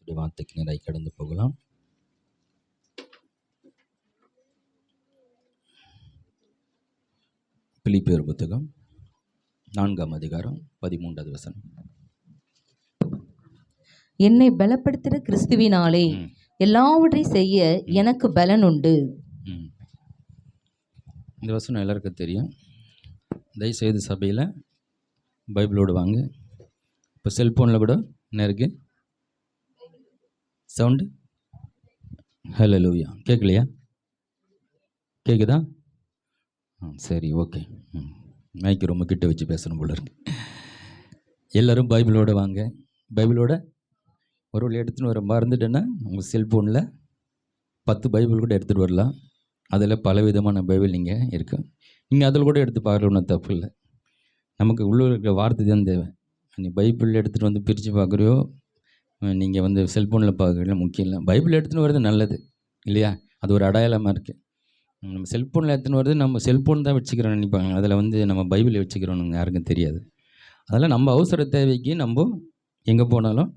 கர்த்தருடைய வார்த்தைக்கு நேராக கடந்து போகலாம். பிலிப்பியர் புத்தகம் 4ஆம் அதிகாரம் 13வது வசனம். என்னை பலப்படுத்துகிற கிறிஸ்துவினாலே எல்லாவற்றையும் செய்ய எனக்கு பலன் உண்டு. இந்த வசனம் எல்லாருக்கும் தெரியும். தயவுசெய்து சபையில் பைபிளோடு வாங்க. இப்போ செல்ஃபோனில் கூட என்ன இருக்குது? சவுண்டு ஹல்லேலூயா கேட்கலையா? கேட்குதா? சரி, ஓகே. மைக்கு ரொம்ப கிட்ட வச்சு பேசணும் போல இருக்கு. எல்லோரும் பைபிளோடு வாங்க. பைபிளோட ஒரு எடுத்துன்னு வர மறந்துட்டேன்னா உங்கள் செல்ஃபோனில் 10 பைபிள் கூட எடுத்துகிட்டு வரலாம். அதில் பல விதமான பைபிள் நீங்கள் இருக்கு. நீங்கள் அதில் கூட எடுத்து பார்க்கல, ஒன்றும் தப்பு இல்லை. நமக்கு உள்ளே இருக்கிற வார்த்தை தான் தேவை. நீ பைபிள் எடுத்துகிட்டு வந்து பிரித்து பார்க்குறியோ, நீங்கள் வந்து செல்ஃபோனில் பார்க்குறதுல முக்கியம் இல்லை. பைபிள் எடுத்துகிட்டு வர்றது நல்லது இல்லையா? அது ஒரு அடையாளமாக இருக்குது. நம்ம செல்ஃபோனில் எடுத்துன்னு வருது, நம்ம செல்ஃபோன் தான் வச்சுக்கிறோன்னு நினைப்பாங்க. அதில் வந்து நம்ம பைபிளை வச்சுக்கிறோன்னு யாருக்கும் தெரியாது. அதெல்லாம் நம்ம அவசர தேவைக்கு நம்ம எங்கே போனாலும்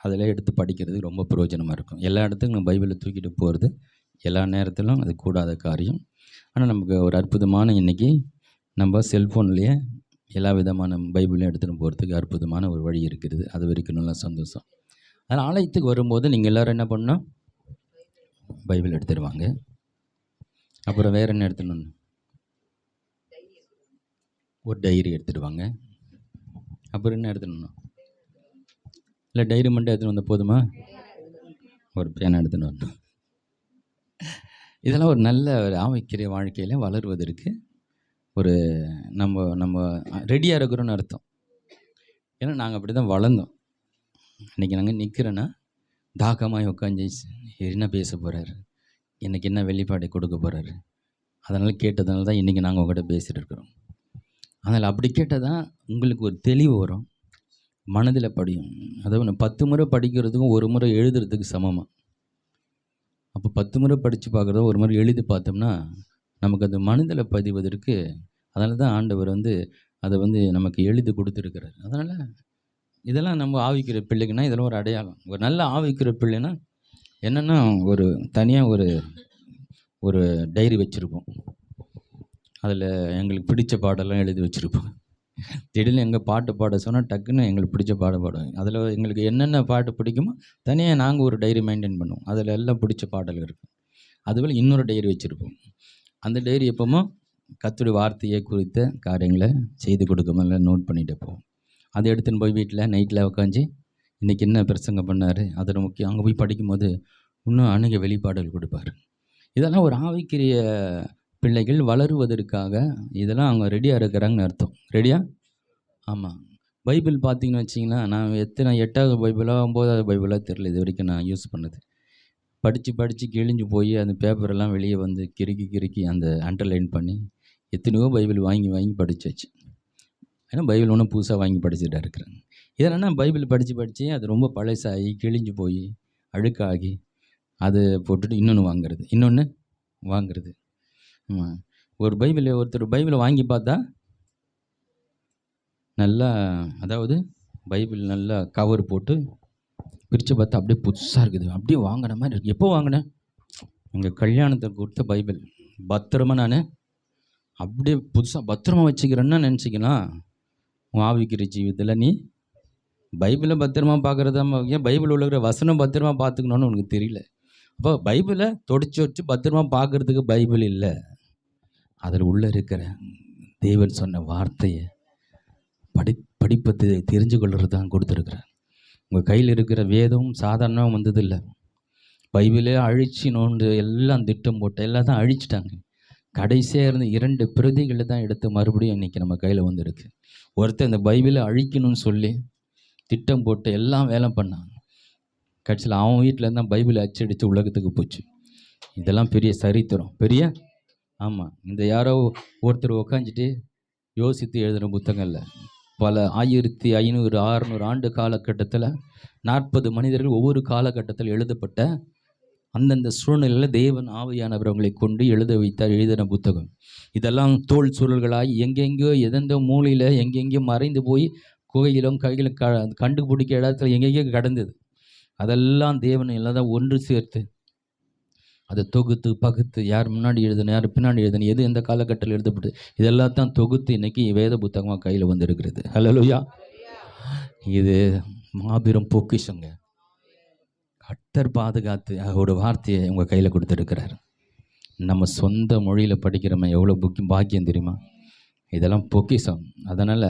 அதில் எடுத்து படிக்கிறது ரொம்ப பிரயோஜனமாக இருக்கும். எல்லா இடத்துக்கும் நம்ம பைபிளை தூக்கிட்டு போகிறது எல்லா நேரத்திலும் அது கூடாத காரியம். ஆனால் நமக்கு ஒரு அற்புதமான இன்றைக்கி நம்ம செல்ஃபோன்லேயே எல்லா விதமான பைபிளையும் எடுத்துகிட்டு போகிறதுக்கு அற்புதமான ஒரு வழி இருக்கிறது. அது வரைக்கும் நல்லா சந்தோஷம். அதனால் ஆலயத்துக்கு வரும்போது நீங்கள் எல்லோரும் என்ன பண்ணணும்? பைபிள் எடுத்துடுவாங்க. அப்புறம் வேறு என்ன எடுத்துடணும்? ஒரு டைரி எடுத்துடுவாங்க. அப்புறம் என்ன எடுத்துடணும்? இல்லை டைரி மட்டும் எடுத்துன்னு வந்தால் போதுமா? ஒரு பேனா எடுத்துன்னு வரணும். இதெல்லாம் ஒரு நல்ல ஒரு ஆவிக்குரிய வாழ்க்கையில் வளருவதற்கு ஒரு நம்ம ரெடியாக இருக்கிறோன்னு அர்த்தம். ஏன்னா நாங்கள் அப்படி தான் வளர்ந்தோம். இன்றைக்கி நாங்கள் நிற்கிறேன்னா தாகமாக உட்காந்து என்ன பேச போகிறாரு, எனக்கு என்ன வெளிப்பாடை கொடுக்க போகிறாரு, அதனால் கேட்டதுனால தான் இன்றைக்கி நாங்கள் உங்கள்கிட்ட பேசிகிட்டு இருக்கிறோம். அதனால் அப்படி கேட்டால் தான் உங்களுக்கு ஒரு தெளிவு வரும், மனதில் படியும். அதாவது 10 முறை படிக்கிறதுக்கும் ஒரு முறை எழுதுறதுக்கு சமமாக. அப்போ 10 முறை படித்து பார்க்குறதோ ஒரு முறை எழுதி பார்த்தோம்னா நமக்கு அது மனதில் பதிவதற்கு. அதனால தான் ஆண்டவர் வந்து அதை வந்து நமக்கு எழுதி கொடுத்துருக்கிறார். அதனால் இதெல்லாம் நம்ம ஆவிக்கிற பிள்ளைக்குன்னா இதெல்லாம் ஒரு அடையாளம். ஒரு நல்ல ஆவிக்கிற பிள்ளைன்னா என்னென்னா ஒரு தனியாக ஒரு டைரி வச்சுருப்போம். அதில் எங்களுக்கு பிடிச்ச பாடெல்லாம் எழுதி வச்சுருப்போம். திடீர்னு எங்கள் பாட்டு பாட சொன்னால் டக்குன்னு எங்களுக்கு பிடிச்ச பாட பாடுவோம். அதில் எங்களுக்கு என்னென்ன பாட்டு பிடிக்குமோ தனியாக நாங்கள் ஒரு டைரி மெயின்டைன் பண்ணுவோம். அதில் எல்லாம் பிடிச்ச பாடல்கள் இருக்கும். அதுபோல் இன்னொரு டைரி வச்சுருப்போம். அந்த டைரி எப்போமோ கர்த்தருடைய வார்த்தையை குறித்த காரியங்களை செய்து கொடுக்கல நோட் பண்ணிகிட்டு போவோம். அதை எடுத்துன்னு போய் வீட்டில் நைட்டில் உட்காந்து இன்றைக்கி என்ன பிரசங்கம் பண்ணார் அதில் முக்கியம். அங்கே போய் படிக்கும்போது இன்னும் அநேக வெளிப்பாடுகள் கொடுப்பார். இதெல்லாம் ஒரு ஆவிக்குரிய பிள்ளைகள் வளருவதற்காக இதெல்லாம் அவங்க ரெடியாக இருக்கிறாங்கன்னு அர்த்தம். ரெடியாக? ஆமாம். பைபிள் பார்த்தீங்கன்னு வச்சிங்கன்னா நான் 8வது பைபிளோ 9வது பைபிளோ தெரியல இது வரைக்கும் நான் யூஸ் பண்ணது. படித்து கிழிஞ்சு போய் அந்த பேப்பரெல்லாம் வெளியே வந்து கிறுக்கி அந்த அண்டர்லைன் பண்ணி எத்தனையோ பைபிள் வாங்கி படிச்சாச்சு. ஏன்னா பைபிள் ஒன்றும் புதுசாக வாங்கி படிச்சுட்டா இருக்கிறேன். இதென்னா பைபிள் படித்து அது ரொம்ப பழசாகி கிழிஞ்சு போய் அழுக்காகி அது போட்டுட்டு இன்னொன்று வாங்குறது. ஆமாம். ஒரு ஒருத்தர் பைபிளை வாங்கி பார்த்தா நல்லா, அதாவது பைபிள் நல்லா கவர் போட்டு பிரித்து பார்த்தா அப்படியே புதுசாக இருக்குது, அப்படியே வாங்கின மாதிரி இருக்குது. எப்போ வாங்கினேன்? எங்கள் கல்யாணத்துக்கு கொடுத்த பைபிள் பத்திரமா நான் அப்படியே புதுசாக பத்திரமா வச்சுக்கிறேன்னா நினச்சிக்கலாம். உன் ஆவிக்கிற ஜீவிதத்தில் நீ பைபிளை பத்திரமா பார்க்குறதா? ஏன் பைபிள் உள்ள வசனம் பத்திரமா பார்த்துக்கணுன்னு உனக்கு தெரியல. அப்போ பைபிளை தொடச்சி வச்சு பத்திரமா பார்க்குறதுக்கு பைபிள் இல்லை. அதில் உள்ளே இருக்கிற தேவன் சொன்ன வார்த்தையை படிப்பது தெரிஞ்சு கொள்வது தான் கொடுத்துருக்குறேன். உங்கள் கையில் இருக்கிற வேதம் சாதாரணமாக வந்ததில்லை. பைபிளே அழிச்சு நோண்டு எல்லாம் திட்டம் போட்டு எல்லாம் தான் அழிச்சிட்டாங்க. கடைசியாக இருந்து 2 பிரதிகளை தான் எடுத்து மறுபடியும் இன்றைக்கி நம்ம கையில் வந்துருக்கு. ஒருத்தர் இந்த பைபிளை அழிக்கணும்னு சொல்லி திட்டம் போட்டு எல்லாம் வேலை பண்ணாங்க. கடைசியில் அவன் வீட்டில் இருந்தால் பைபிளை அச்சடித்து உலகத்துக்கு போச்சு. இதெல்லாம் பெரிய சரித்திரம். ஆமாம். இந்த யாரோ ஒருத்தர் உக்காஞ்சிட்டு யோசித்து எழுதுகிற புத்தகம் இல்லை. பல 1500 600 ஆண்டு காலகட்டத்தில் 40 மனிதர்கள் ஒவ்வொரு காலகட்டத்தில் எழுதப்பட்ட அந்தந்த சூழ்நிலையில் தேவன் ஆவியானவர் அவங்களை கொண்டு எழுதின புத்தகம். இதெல்லாம் தோல் சுருள்களாகி எங்கெங்கோ எதெந்த மூலையில் எங்கெங்கேயோ மறைந்து போய் குகையிலும் கையிலும் கண்டுபிடிக்க இடத்துல எங்கெங்கேயோ கடந்தது. அதெல்லாம் தேவன் எல்லாம் ஒன்று சேர்த்து அதை தொகுத்து பகுத்து யார் முன்னாடி எழுதணும், யார் பின்னாடி எழுதணும், எது எந்த காலகட்டத்தில் எழுதப்பட்டு இதெல்லாம் தான் தொகுத்து இன்னைக்கு வேத புத்தகமாக கையில் வந்திருக்கிறது. ஹல்லேலூயா. இது மாபெரும் பொக்கிஷங்க. கர்த்தர் பாதுகாத்து ஒரு வார்த்தையை உங்கள் கையில் கொடுத்துருக்கிறார். நம்ம சொந்த மொழியில் படிக்கிறோமே எவ்வளோ பாக்கியம் தெரியுமா? இதெல்லாம் பொக்கிஷம். அதனால்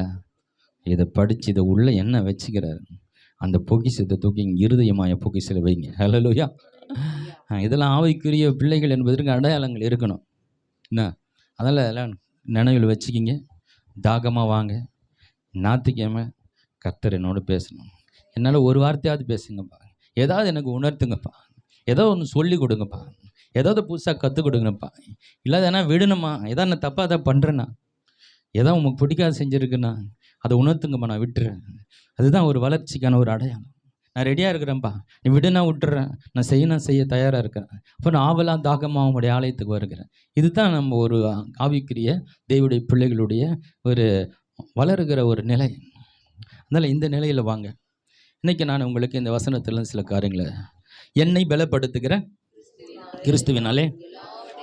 இதை படித்து இதை உள்ளே என்ன வச்சுக்கிறார், அந்த பொக்கிஷத்தை தூக்கி இங்கே இருதயமாய பொக்கிஷத்தில் வைங்க. ஹல்லேலூயா. இதெல்லாம் ஆவிக்குரிய பிள்ளைகள் என்பதற்கு அடையாளங்கள் இருக்கணும் என்ன. அதனால் எல்லாம் நினைவில் வச்சுக்கிங்க. தாகமாக வாங்க. ஞாயிற்றுக்கிழமை கர்த்தர் என்னோட பேசணும். என்னால் ஒரு வார்த்தையாவது பேசுங்கப்பா, ஏதாவது எனக்கு உணர்த்துங்கப்பா, ஏதோ ஒன்று சொல்லி கொடுங்கப்பா, ஏதாவது புதுசாக கற்றுக் கொடுங்கப்பா. இல்லாத ஏன்னா விடணுமா, ஏதாவது நான் தப்பாக அதை பண்ணுறேன்னா, ஏதோ உங்களுக்கு பிடிக்காத செஞ்சுருக்குண்ணா அதை உணர்த்துங்கப்பா, நான் விட்டுறேன். அதுதான் ஒரு வளர்ச்சிக்கான ஒரு அடையாளம். நான் ரெடியாக இருக்கிறேன்ப்பா, நீ விடுனா விட்டுறேன், நான் செய்ய தயாராக இருக்கிறேன். அப்போ நான் ஆவலாம் தாகமாக உங்களுடைய ஆலயத்துக்கு வருகிறேன். இதுதான் நம்ம ஒரு ஆவிக்குரிய தேவனுடைய பிள்ளைகளுடைய ஒரு வளருகிற ஒரு நிலை. அதனால் இந்த நிலையில் வாங்க. இன்றைக்கி நான் உங்களுக்கு இந்த வசனத்தில் சில காரியங்களை, என்னை பலப்படுத்துகிற கிறிஸ்துவினாலே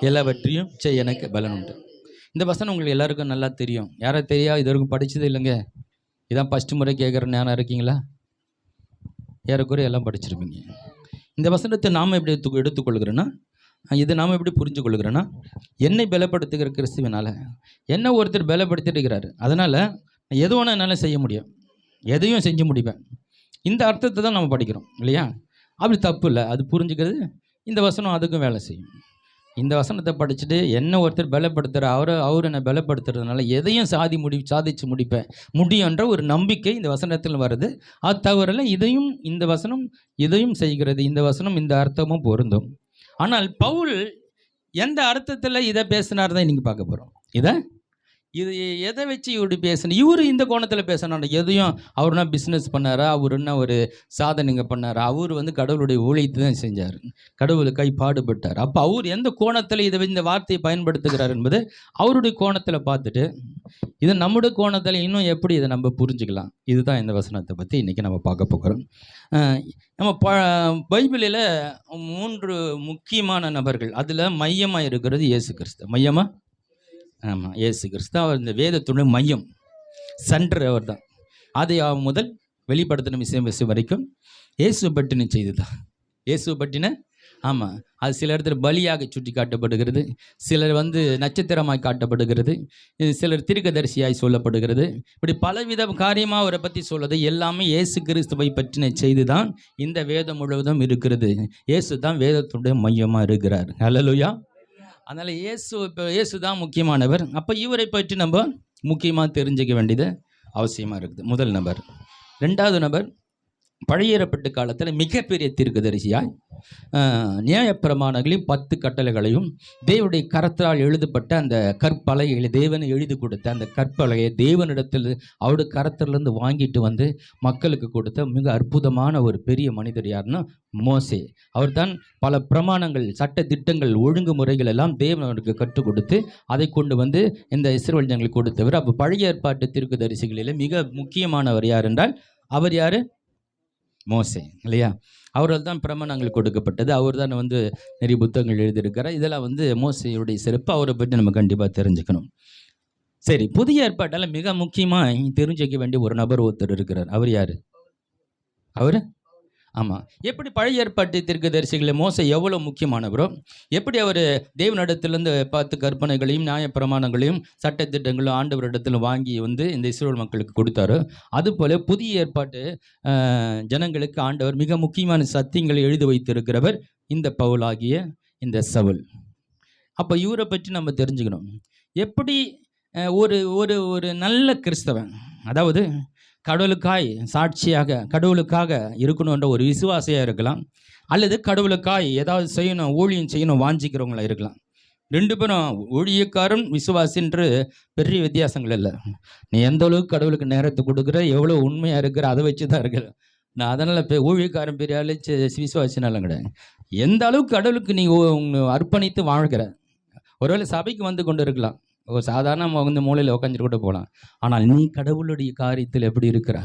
எல்லாவற்றையும் செய்ய எனக்கு பலன் உண்டு. இந்த வசனம் உங்களுக்கு எல்லாருக்கும் நல்லா தெரியும். யாரை தெரியா இது வரைக்கும் படித்தது இல்லைங்க, இதான் ஃபஸ்ட்டு முறை கேட்குற ஞானம் இருக்கீங்களா? ஏறக்குறைய எல்லாம் படிச்சிருப்பீங்க. இந்த வசனத்தை நாம் எப்படி எடுத்துக்கொள்கிறோன்னா, இதை நாம் எப்படி புரிஞ்சு கொள்கிறோன்னா, என்னை பலப்படுத்துகிற கிறிஸ்துவினால் என்ன ஒருத்தர் பலப்படுத்திட்டு இருக்கிறாரு, அதனால் எது வேணால் என்னால் செய்ய முடியும், எதையும் செஞ்சு முடிப்பேன். இந்த அர்த்தத்தை தான் நம்ம படிக்கிறோம் இல்லையா? அப்படி தப்பு இல்லை, அது புரிஞ்சுக்கிறது. இந்த வசனம் அதுக்கும் வேலை செய்யும். இந்த வசனத்தை படிச்சுட்டு என்ன ஒருத்தர் பலப்படுத்துகிற அவர் என்னை பலப்படுத்துறதுனால எதையும் சாதிச்சு முடிப்பேன் முடியுன்ற ஒரு நம்பிக்கை இந்த வசனத்தில் வருது. அது தவிர இதையும் இந்த வசனம் இதையும் செய்கிறது. இந்த வசனம் இந்த அர்த்தமும் பொருந்தும். ஆனால் பவுல் எந்த அர்த்தத்தில் இதை பேசினார் தான் இன்றைக்கி பார்க்க போகிறோம். இது எதை வச்சு இப்படி பேசணும், இவர் இந்த கோணத்தில் பேசணும். எதையும் அவர்னா பிஸ்னஸ் பண்ணாரா, அவர் என்ன ஒரு சாதனைங்க பண்ணாரா, அவர் கடவுளுடைய ஊழியத்தை தான் செஞ்சார், கடவுளுக்காய் பாடுபட்டார். அப்போ அவர் எந்த கோணத்தில் இந்த வார்த்தையை பயன்படுத்துகிறார் என்பது அவருடைய கோணத்தில் பார்த்துட்டு, இது நம்முடைய கோணத்தில் இன்னும் எப்படி இதை நம்ம புரிஞ்சுக்கலாம், இதுதான் இந்த வசனத்தை பற்றி இன்றைக்கி நம்ம பார்க்க போகிறோம். நம்ம பைபிளில் 3 முக்கியமான நபர்கள், அதில் மையமாக இருக்கிறது இயேசு கிறிஸ்து. மையமாக ஆமாம், இயேசு கிறிஸ்து அவர் இந்த வேதத்துடைய மையம், சென்டர் அவர் தான். அதை முதல் வெளிப்படுத்தின விஷயம் வரைக்கும் இயேசு பற்றின செய்தி தான். இயேசு பற்றின ஆமாம், அது சில இடத்துல பலியாக சுட்டி காட்டப்படுகிறது, சிலர் நட்சத்திரமாய் காட்டப்படுகிறது, சிலர் தீர்க்கதரிசியாய் சொல்லப்படுகிறது. இப்படி பலவித காரியமாக அவரை பற்றி சொல்லுது. எல்லாமே இயேசு கிறிஸ்துவை பற்றின செய்தி தான் இந்த வேதம் முழுவதும் இருக்கிறது. இயேசு தான் வேதத்துடைய மையமாக இருக்கிறார். ஹல்லேலூயா. அதனால் இயேசு தான் முக்கியமானவர். அப்போ இவரை பற்றி நம்ம முக்கியமாக தெரிஞ்சிக்க வேண்டியது அவசியமாக இருக்குது. முதல் நபர். 2வது நபர், பழைய ஏற்பாட்டு காலத்தில் மிகப்பெரிய தீர்க்கதரிசியாய் நியாயப்பிரமாணங்களையும் 10 கட்டளைகளையும் தேவனுடைய கரத்தால் எழுதப்பட்ட அந்த கற்பலகைகளை, தேவனை எழுதி கொடுத்த அந்த கற்பலகையை தேவனிடத்தில் அவருடைய கரத்திலிருந்து வாங்கிட்டு மக்களுக்கு கொடுத்த மிக அற்புதமான ஒரு பெரிய மனிதர் யாருன்னா மோசே. அவர் தான் பல பிரமாணங்கள், சட்ட திட்டங்கள், ஒழுங்குமுறைகள் எல்லாம் தேவனுக்கு கற்றுக் கொடுத்து அதை கொண்டு இந்த இஸ்ரவேல் ஜனங்களுக்கு கொடுத்தவர். அப்போ பழைய ஏற்பாட்டு தீர்க்கதரிசிகளில் மிக முக்கியமானவர் யார் என்றால் அவர் யார்? மோசே இல்லையா? அவரால் தான் பிரமாணங்கள் கொடுக்கப்பட்டது. அவர் தான் நிறைய புத்தகங்கள் எழுதியிருக்கிறார். இதெல்லாம் மோசேயுடைய சிறப்பு. அவரை பற்றி நம்ம கண்டிப்பாக தெரிஞ்சுக்கணும். சரி, புதிய ஏற்பாட்டால் மிக முக்கியமாக தெரிஞ்சுக்க வேண்டிய ஒரு நபர் ஒருத்தர் இருக்கிறார். அவர் யார்? அவர் ஆமாம், எப்படி பழைய ஏற்பாட்டு தீர்க்கதரிசிகளில் மோசே எவ்வளோ முக்கியமானவரோ, எப்படி அவர் தேவனிடத்திலிருந்து 10 கற்பனைகளையும் நியாயப்பிரமாணங்களையும் சட்டத்திட்டங்களும் ஆண்டவரிடத்தில் வாங்கி இந்த இஸ்ரவேல் மக்களுக்கு கொடுத்தாரோ, அதுபோல் புதிய ஏற்பாட்டு ஜனங்களுக்கு ஆண்டவர் மிக முக்கியமான சத்தியங்களை எழுதி வைத்திருக்கிறவர் இந்த பவுலாகிய இந்த சவுல். அப்போ இவரை பற்றி நம்ம தெரிஞ்சுக்கணும். எப்படி ஒரு ஒரு ஒரு நல்ல கிறிஸ்தவன், அதாவது கடவுளுக்காய் சாட்சியாக கடவுளுக்காக இருக்கணுன்ற ஒரு விசுவாசியாக இருக்கலாம், அல்லது கடவுளுக்காய் ஏதாவது செய்யணும், ஊழியம் செய்யணும் வாஞ்சிக்கிறவங்களா இருக்கலாம். 2 பேரும் ஊழியக்காரன் விசுவாசின்று பெரிய வித்தியாசங்கள் இல்லை. நீ எந்த அளவுக்கு கடவுளுக்கு நேரத்தை கொடுக்குற, எவ்வளோ உண்மையாக இருக்கிற, அதை வச்சு தான் இருக்கிற. நான் அதனால் இப்போ ஊழியக்காரன் பெரிய ஆளு விசுவாசினாலும் கிடையாது. எந்த அளவுக்கு கடவுளுக்கு நீ அர்ப்பணித்து வாழ்கிற. ஒருவேளை சபைக்கு கொண்டு இருக்கலாம், சாதாரண மூலையில் உட்காந்துட்டு கூட போகலாம். ஆனால் நீ கடவுளுடைய காரியத்தில் எப்படி இருக்கிற,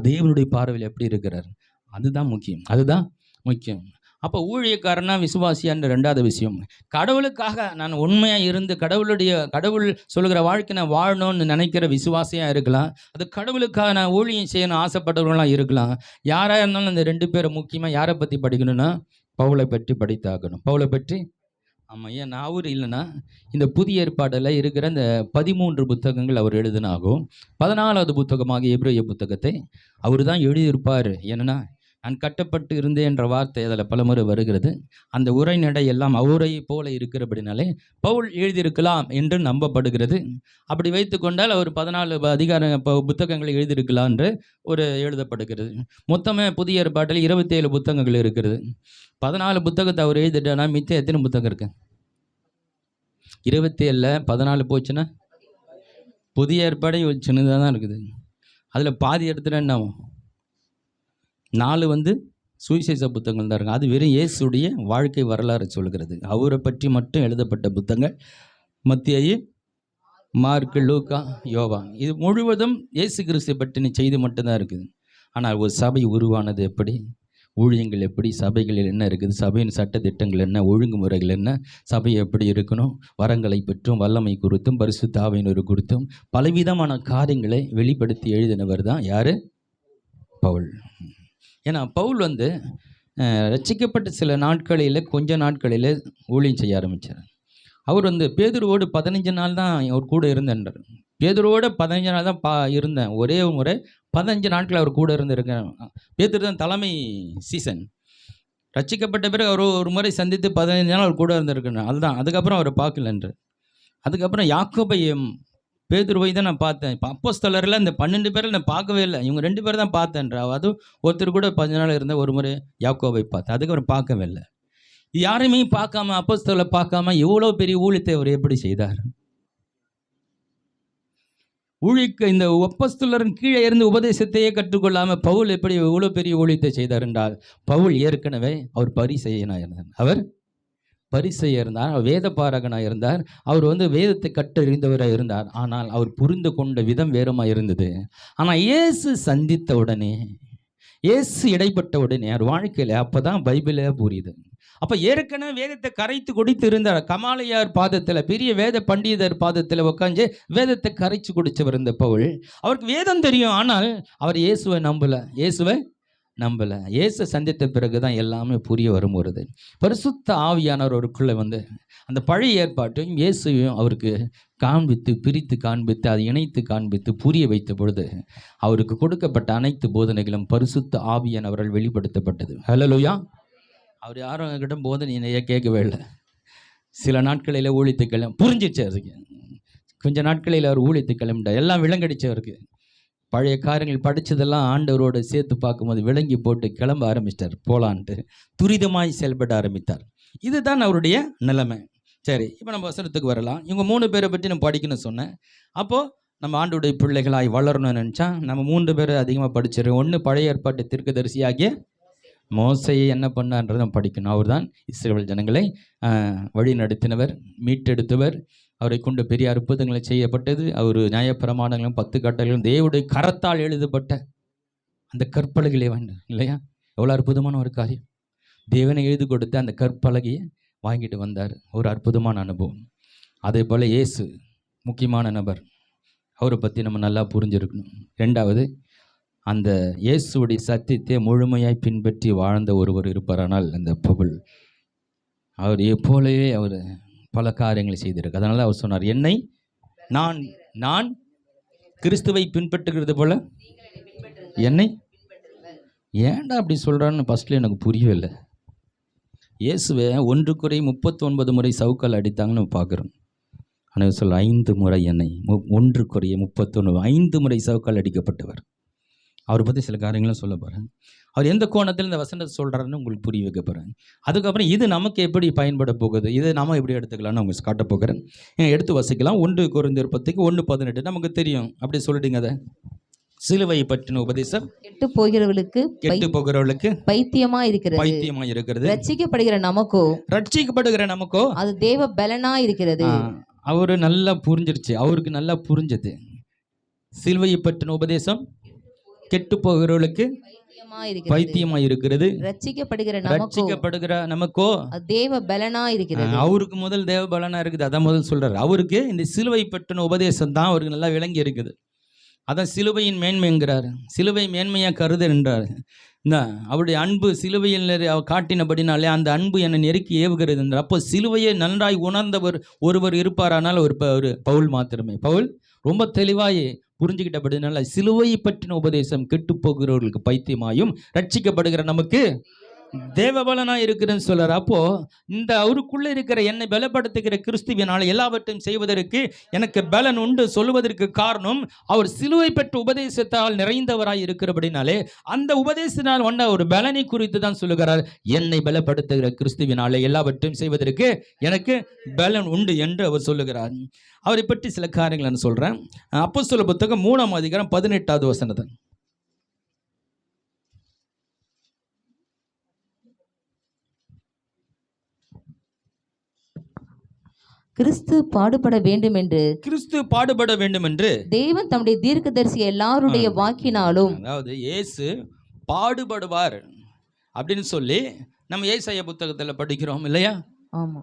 தேவனுடைய பார்வையில் எப்படி இருக்கிறார், அதுதான் முக்கியம், அதுதான் முக்கியம். அப்போ ஊழியக்காரனா விசுவாசியான்ற ரெண்டாவது விஷயம். கடவுளுக்காக நான் உண்மையாக இருந்து கடவுள் சொல்லுகிற வாழ்க்கை நான் வாழணும்னு நினைக்கிற விசுவாசியாக இருக்கலாம். அது கடவுளுக்காக நான் ஊழியம் செய்யணும் ஆசைப்பட்டவர்களாக இருக்கலாம். யாராக இருந்தாலும் இந்த ரெண்டு பேரை முக்கியமாக யாரை பற்றி படிக்கணும்னா பவுலை பற்றி படித்தாகணும். பவுலை பற்றி ஆமாம். ஏன் அவர் இல்லைன்னா இந்த புதிய ஏற்பாடில் இருக்கிற இந்த 13 புத்தகங்கள் அவர் எழுதினாகும். 14வது புத்தகமாக எபிரேய புத்தகத்தை அவர் தான் எழுதியிருப்பார். ஏன்னா நான் கட்டப்பட்டு இருந்தேன் என்ற வார்த்தை அதில் பலமுறை வருகிறது. அந்த உரைநடை எல்லாம் அவரை போல இருக்கிறபடினாலே பவுல் எழுதியிருக்கலாம் என்று நம்பப்படுகிறது. அப்படி வைத்து கொண்டால் அவர் 14 அதிகார புத்தகங்களை எழுதியிருக்கலாம் என்று ஒரு எழுதப்படுகிறது. மொத்தமே புதிய ஏற்பாட்டில் 27 புத்தகங்கள் இருக்கிறது. 14 புத்தகத்தை அவர் எழுதிட்டானா மிச்சம் எத்தனை புத்தகம் இருக்கு? 27ல் 14 போச்சுன்னா புதிய ஏற்பாடே சின்னதாக தான் இருக்குது. அதில் பாதி இடத்துல என்ன ஆகும்? 4 சுவிசேஷ புத்தகங்கள் தான் இருக்குது. அது வெறும் இயேசுடைய வாழ்க்கை வரலாறு சொல்கிறது. அவரை பற்றி மட்டும் எழுதப்பட்ட புத்தகங்கள் மத்தேயு, மார்க்கு, லூக்கா, யோவான். இது முழுவதும் இயேசு கிறிஸ்துவை பற்றின செய்தி மட்டும்தான் இருக்குது. ஆனால் ஒரு சபை உருவானது எப்படி, ஊழியங்கள் எப்படி, சபைகளில் என்ன இருக்குது, சபையின் சட்ட திட்டங்கள் என்ன, ஒழுங்குமுறைகள் என்ன, சபை எப்படி இருக்கணும், வரங்களை பற்றும் வல்லமை குறித்தும் பரிசுத்த ஆவியினர் குறித்தும் பலவிதமான காரியங்களை வெளிப்படுத்தி எழுதினவர் தான் யார்? பவுல். ஏன்னா பவுல் ரட்சிக்கப்பட்ட சில நாட்களில் கொஞ்ச நாட்களில் ஊழியம் செய்ய ஆரம்பித்தார். அவர் பேதுருவோடு 15 நாள் தான் அவர் கூட இருந்தேன்றார். பேதுருவோடு 15 நாள் தான் இருந்தேன். ஒரே முறை 15 நாட்கள் அவர் கூட இருந்திருக்கேன். பேதுரு தான் தலைமை சீசன். ரட்சிக்கப்பட்ட பிறகு அவர் ஒரு முறை சந்தித்து 15 நாள் அவர் கூட இருந்திருக்கேன். அதுதான். அதுக்கப்புறம் அவரை பார்க்கலன்று. அதுக்கப்புறம் யாக்கோபையும் பேதுருவை தான் நான் பார்த்தேன். இப்போ அப்போஸ்தலரில் இந்த 12 பேரை நான் பார்க்கவே இல்லை. இவங்க 2 பேர் தான் பார்த்தேன்றா. அதுவும் ஒருத்தர் கூட 15 நாள் இருந்த ஒரு முறை யாக்கோபை பார்த்தேன். அதுக்கப்புறம் பார்க்கவே இல்லை. யாரையுமே பார்க்காம, அப்போஸ்தலரை பார்க்காம எவ்வளோ பெரிய ஊழியத்தை அவர் எப்படி செய்தார்? இந்த அப்போஸ்தலரின் கீழே இருந்து உபதேசத்தையே கற்றுக்கொள்ளாமல் பவுல் எப்படி எவ்வளோ பெரிய ஊழியத்தை செய்தார் என்றால், பவுல் ஏற்கனவே அவர் பரிசேயனாக இருந்தார். அவர் பரிசேயர் இருந்தார். அவர் வேத பாரகனாக இருந்தார். அவர் வேதத்தை கற்றறிந்தவராக இருந்தார். ஆனால் அவர் புரிந்து கொண்ட விதம் வேறுமாக இருந்தது. ஆனால் இயேசு சந்தித்த உடனே, இயேசு இடைப்பட்ட உடனே அவர் வாழ்க்கையில் அப்போ தான் பைபிளே புரியுது. அப்போ ஏற்கனவே வேதத்தை கரைத்து குடித்து இருந்தார். கமாலியார் பாதத்தில், பெரிய வேத பண்டிதர் பாதத்தில் உட்காந்து வேதத்தை கரைச்சு குடிச்சவர் இருந்த பவுல். அவருக்கு வேதம் தெரியும். ஆனால் அவர் இயேசுவை நம்பலை. இயேசு சந்தித்த பிறகு தான் எல்லாமே புரிய வரும். வருது பரிசுத்த ஆவியானவர் அவருக்குள்ளே அந்த பழைய ஏற்பாட்டையும் இயேசுவையும் அவருக்கு பிரித்து காண்பித்து அதை இணைத்து காண்பித்து புரிய வைத்த பொழுது அவருக்கு கொடுக்கப்பட்ட அனைத்து போதனைகளும் பரிசுத்த ஆவியானவரால் வெளிப்படுத்தப்பட்டது. ஹல்லேலூயா. அவர் யாரும் கிட்ட போதனையை கேட்கவே இல்லை. சில நாட்களில் ஊழித்து புரிஞ்சிச்சு. அதுக்கு கொஞ்சம் நாட்களில் அவர் ஊழித்து கிளம்பிட்டார். எல்லாம் விளங்கடிச்சவருக்கு. பழைய காரியங்கள் படித்ததெல்லாம் ஆண்டவரோடு சேர்த்து பார்க்கும்போது விளங்கி போட்டு கிளம்ப ஆரம்பிச்சிட்டார். போலான்ட்டு துரிதமாய் செயல்பட ஆரம்பித்தார். இதுதான் அவருடைய நிலைமை. சரி, இப்போ நம்ம வசனத்துக்கு வரலாம். இவங்க 3 பேரை பற்றி நம்ம படிக்கணும்னு சொன்னேன். அப்போது நம்ம ஆண்டவருடைய பிள்ளைகளாய் வளரணும்னு நினச்சா நம்ம 3 பேரை அதிகமாக படிச்சிடறோம். ஒன்று பழைய ஏற்பாட்டு தீர்க்கதரிசியாகிய மோசையை என்ன பண்ணான்றதை நம்ம படிக்கணும். அவர் தான் இஸ்ரவேல் ஜனங்களை வழி நடத்தினவர், மீட்டெடுத்தவர். அவரை கொண்டு பெரிய அற்புதங்களை செய்யப்பட்டது. அவர் நியாயப்பிரமாணங்களும் 10 கட்டளைகளும் தேவனுடைய கரத்தால் எழுதப்பட்ட அந்த கற்பலகையை வாங்கினார் இல்லையா? எவ்வளோ அற்புதமான ஒரு காரியம். தேவனை எழுதி கொடுத்த அந்த கற்பலகையை வாங்கிட்டு வந்தார். ஒரு அற்புதமான அனுபவம். அதே போல் இயேசு முக்கியமான நபர். அவரை பற்றி நம்ம நல்லா புரிஞ்சிருக்கணும். 2வது, அந்த இயேசுடைய சத்தியத்தை முழுமையாய் பின்பற்றி வாழ்ந்த ஒருவர் இருப்பாரானால் அந்த பவுல். அவர் எப்போலவே அவர் பல காரியங்களை செய்திருக்கு. அதனால அவர் சொன்னார், என்னை நான் கிறிஸ்துவை பின்பற்றுகிறது போல என்னை. ஏன்டா அப்படி சொல்கிறான்னு ஃபஸ்ட்டில் எனக்கு புரியவே இல்லை. இயேசுவை 1 குறைய 39 முறை சவுக்கால் அடித்தாங்கன்னு பார்க்குறோம். ஆனால் சொல்ல 5 முறை என்னை 1 குறைய 31 5 முறை சவுக்கால் அடிக்கப்பட்டவர். அவரை பற்றி சில காரியங்களும் சொல்ல போகிறேன். அவர் எந்த கோணத்தில் இந்த வசனத்தை சொல்கிறாருன்னு உங்களுக்கு புரிய வைக்க போகிறேன். அதுக்கப்புறம் இது நமக்கு எப்படி பயன்பட போகுது, இதை நாம எப்படி எடுத்துக்கலாம்னு அவங்க காட்ட போகிறேன். எடுத்து வசிக்கலாம். 1 கொரிந்தியர் 1:18 நமக்கு தெரியும். அப்படி சொல்லிட்டீங்க. அதை சிலுவை பற்றின உபதேசம் கெட்டு போகிறவர்களுக்கு பைத்தியமா இருக்கிறது. ரட்சிக்கப்படுகிற நமக்கோ அது தேவ பலனா இருக்கிறது. அவரு நல்லா புரிஞ்சிருச்சு. அவருக்கு நல்லா புரிஞ்சது. சிலுவையை பற்றின உபதேசம் கெட்டு போகிறவர்களுக்கு பைத்தியமா இருக்கிறது. ரட்சிக்கப்படுகிற நமக்கோ அது தேவ பலனா இருக்கிறது. அவருக்கு முதல் தேவ பலனா இருக்குது. அதான் முதல் சொல்றாரு. அவருக்கு இந்த சிலுவை பற்றின உபதேசம் தான் அவருக்கு நல்லா விளங்கி இருக்குது. அதான் சிலுவையின் மேன்மைங்கிறார். சிலுவை மேன்மையா கருது என்றார். அவருடைய அன்பு சிலுவையில் காட்டினபடினாலே அந்த அன்பு என்னை நெருக்கி ஏவுகிறது என்றார். அப்போ சிலுவையை நன்றாய் உணர்ந்தவர் ஒருவர் இருப்பாரானால் ஒரு பவுல் மாத்திரமே. பவுல் ரொம்ப தெளிவாய் புரிஞ்சுக்கிட்டபடினால சிலுவையை பற்றின உபதேசம் கெட்டு போகிறவர்களுக்கு பைத்தியமாயும் ரட்சிக்கப்படுகிற நமக்கு தேவபலனா இருக்கிறேன்னு சொல்றாரு. அப்போ இந்த அவருக்குள்ள இருக்கிற என்னை பலப்படுத்துகிற கிறிஸ்துவினால எல்லாவற்றையும் செய்வதற்கு எனக்கு பலன் உண்டு சொல்லுவதற்கு காரணம் அவர் சிலுவை பெற்ற உபதேசத்தால் நிறைந்தவராய் இருக்கிறபடினாலே அந்த உபதேசத்தினால் வந்த ஒரு பலனை குறித்து தான் சொல்லுகிறார். என்னை பலப்படுத்துகிற கிறிஸ்துவினாலே எல்லாவற்றையும் செய்வதற்கு எனக்கு பலன் உண்டு என்று அவர் சொல்லுகிறார். அவரை பற்றி சில காரியங்கள் நான் சொல்றேன். அப்போஸ்தலர் புத்தகம் 3ஆம் அதிகாரம் 18வது வசனத்தை. கிறிஸ்து பாடுபட வேண்டும் என்று தேவன் தம்முடைய தீர்க்கதரிசி எல்லாருடைய வாக்கினாலும், அதாவது இயேசு பாடுபடுவார் அப்படின்னு சொல்லி நம்ம ஏசாயா புத்தகத்துல படிக்கிறோம் இல்லையா? ஆமா.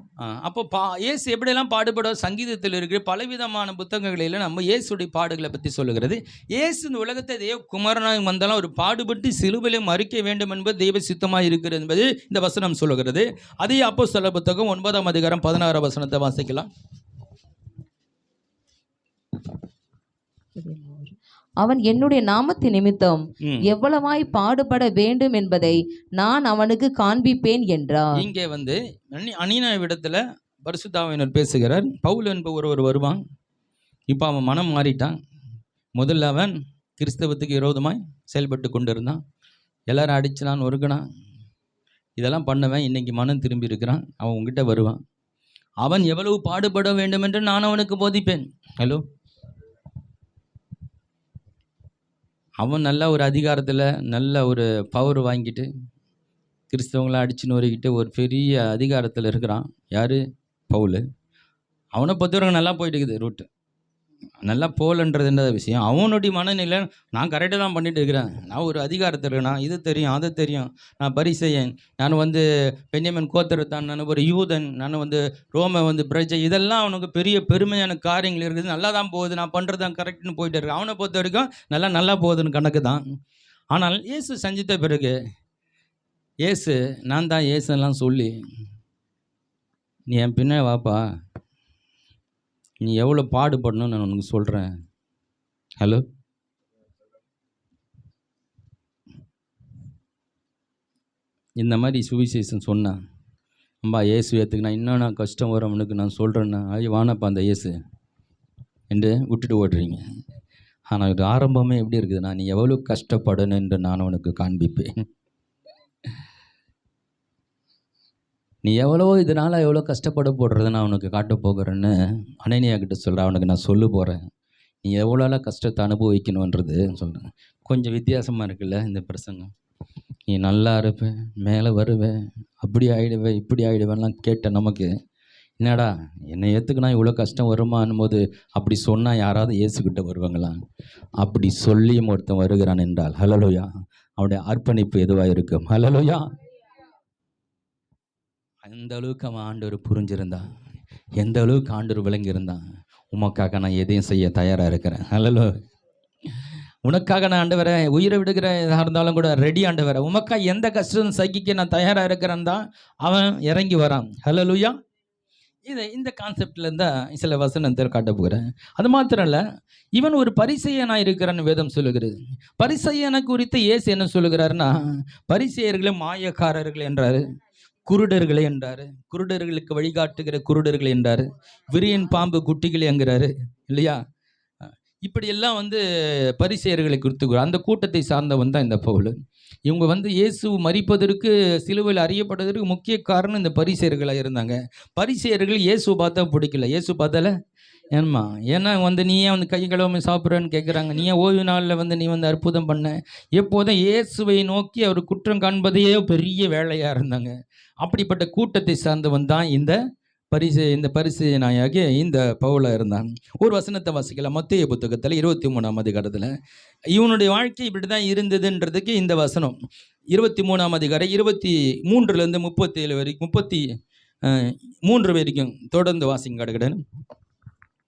அப்போ இயேசு எப்படியெல்லாம் பாடுபடுவார் சங்கீதத்தில் இருக்கிற பலவிதமான புத்தகங்களில் நம்ம இயேசுடைய பாடுகளை பற்றி சொல்லுகிறது. இயேசு இந்த உலகத்தை தேவ குமாரனாக வந்தாலும் ஒரு பாடுபட்டு சிலுவையிலும் மறிக்க வேண்டும் என்பது தெய்வ சித்தமாக இருக்கிறது என்பது இந்த வசனம் சொல்லுகிறது. அதே அப்போஸ்தலர் புத்தகம் 9ஆம் அதிகாரம் 16ஆம் வசனத்தை வாசிக்கலாம். அவன் என்னுடைய நாமத்தின் நிமித்தம் எவ்வளவாய் பாடுபட வேண்டும் என்பதை நான் அவனுக்கு காண்பிப்பேன் என்றார். இங்கே அநீனாவிடத்துல பரிசுத்தாவினர் பேசுகிறார். பவுல் என்பவர் ஒருவர் வருவான். இப்போ அவன் மனம் மாறிட்டான். முதல்ல அவன் கிறிஸ்தவத்துக்கு விரோதமாய் செயல்பட்டு கொண்டிருந்தான். எல்லாரும் அடிச்சினான், ஒருக்கினான், இதெல்லாம் பண்ணவன் இன்னைக்கு மனம் திரும்பி இருக்கிறான். அவன் உங்ககிட்ட வருவான். அவன் எவ்வளவு பாடுபட வேண்டும் என்று நான் அவனுக்கு போதிப்பேன். ஹலோ, அவன் நல்ல ஒரு அதிகாரத்தில் நல்ல ஒரு பவர் வாங்கிட்டு கிறிஸ்தவங்களை அடிச்சு நொறுக்கிட்டு ஒரு பெரிய அதிகாரத்தில் இருக்கிறான். யார்? பவுல். அவனை பொறுத்தவரைக்கும் நல்லா போயிட்டு இருக்குது ரூட்டு. நல்லா போகலன்றது என்ன விஷயம்? அவனுடைய மனநிலை நான் கரெக்டாக தான் பண்ணிட்டு இருக்கிறேன், நான் ஒரு அதிகாரத்தில் இருக்கேன், இது தெரியும் அது தெரியும், நான் பரிசேயன், நான் பென்யமின் கோத்திரத்தான், நான் ஒரு யூதன், நான் ரோம பிரஜை, இதெல்லாம் அவனுக்கு பெரிய பெருமையான காரியங்கள் இருக்குது. நல்லா தான் போகுது, நான் பண்ணுறது தான் கரெக்டுன்னு போயிட்டு இருக்கேன். அவனை பொறுத்த வரைக்கும் நல்லா போகுதுன்னு கணக்கு தான். ஆனால் இயேசு செஞ்சிட்ட பிறகு இயேசு நான் தான் இயேசுலாம் சொல்லி, நீ என் பின்னே வாப்பா, நீ எவ்வளோ பாடுபடணும்னு நான் உனக்கு சொல்கிறேன். ஹலோ, இந்த மாதிரி சுவிசேஷம் சொன்னேன் அம்பா, இயேசு ஏற்றுக்கு நான் இன்னும் நான் கஷ்டம் வரும் அவனுக்கு நான் சொல்கிறேன்னா, ஐயோ வானப்பா அந்த இயேசு என்று விட்டுட்டு ஓடுறீங்க. ஆனால் இது ஆரம்பமே எப்படி இருக்குதுன்னா, நீ எவ்வளோ கஷ்டப்படணும் என்று நான் உனக்கு காண்பிப்பேன். நீ இதனால் எவ்வளோ கஷ்டப்பட போடுறத நான் அவனுக்கு காட்ட போகிறேன்னு அனனியா கிட்ட சொல்கிறேன். அவனுக்கு நான் சொல்ல போகிறேன், நீ எவ்வளோலாம் கஷ்டத்தை அனுபவிக்கணுன்றது சொல்கிறேன். கொஞ்சம் வித்தியாசமாக இருக்குல்ல இந்த பிரசங்கம். நீ நல்லா இருப்பேன், மேலே வருவேன், அப்படி ஆகிடுவேன் இப்படி ஆகிடுவேன்லாம் கேட்ட நமக்கு என்னடா என்னை ஏற்றுக்குனா இவ்வளோ கஷ்டம் வருமானும் போது அப்படி சொன்னால் யாராவது இயேசுக்கிட்ட வருவாங்களா? அப்படி சொல்லியும் ஒருத்தன் வருகிறான் என்றால் ஹல்லேலூயா, அவனுடைய அர்ப்பணிப்பு எதுவாக இருக்கும்? ஹல்லேலூயா. எந்த அளவுக்கு அவன் ஆண்டவர் புரிஞ்சிருந்தான், எந்த அளவுக்கு ஆண்டவர் விளங்கி இருந்தான், உமக்காக நான் எதையும் செய்ய தயாராக இருக்கிறேன். ஹல்லேலூயா. உனக்காக நான் ஆண்டவரை உயிரை விடுகிற எதாக இருந்தாலும் கூட ரெடி ஆண்டவரை, உமக்காக எந்த கஷ்டம் சகிக்க நான் தயாராக இருக்கிறேன் தான் அவன் இறங்கி வரான். ஹல்லேலூயா. இந்த கான்செப்டில் இருந்தால் சில வசனத்தை காட்ட போகிறேன். அது மாத்திரம் இல்லை, இவன் ஒரு பரிசேயனாக இருக்கிறான்னு வேதம் சொல்லுகிறது. பரிசேயனை குறித்து இயேசு என்ன சொல்லுகிறாருன்னா, பரிசேயர்களை மாயக்காரர்கள் என்றார், குருடர்களை என்றார், குருடர்களுக்கு வழிகாட்டுகிற குருடர்கள் என்றார், விரியன் பாம்பு குட்டிகள் என்கிறாரு இல்லையா? இப்படியெல்லாம் பரிசேயர்களை குறித்து அந்த கூட்டத்தை சார்ந்தவன் தான் இந்த பவுல். இவங்க இயேசு மரிப்பதற்கு சிலுவையில் அறியப்பட்டதற்கு முக்கிய காரணம் இந்த பரிசேயர்களாக இருந்தாங்க. பரிசேயர்கள் இயேசு பார்த்தா பிடிக்கல. இயேசு பார்த்தால ஏன்மா, ஏன்னா நீ ஏன் கை கழுவாம சாப்பிட்றன்னு கேட்குறாங்க. நீ ஏன் ஓய்வு நாளில் நீ அற்புதம் பண்ண? எப்போதும் இயேசுவை நோக்கி அவர் குற்றம் காண்பதையே பெரிய வேலையாக இருந்தாங்க. அப்படிப்பட்ட கூட்டத்தை சார்ந்தவன் தான் இந்த இந்த பரிசேயனாகிய இந்த பவுலா இருந்தான். ஒரு வசனத்தை வாசிக்கலாம். மத்தேயு புத்தகத்தில் 23ஆம் அதிகாரத்தில் இவனுடைய வாழ்க்கை இப்படி தான் இருந்ததுன்றதுக்கு இந்த வசனம் 23ஆம் அதிகாரம் 23லேருந்து 37 வரைக்கும் 33 வரைக்கும் தொடர்ந்து வாசிங்க கடகடன்.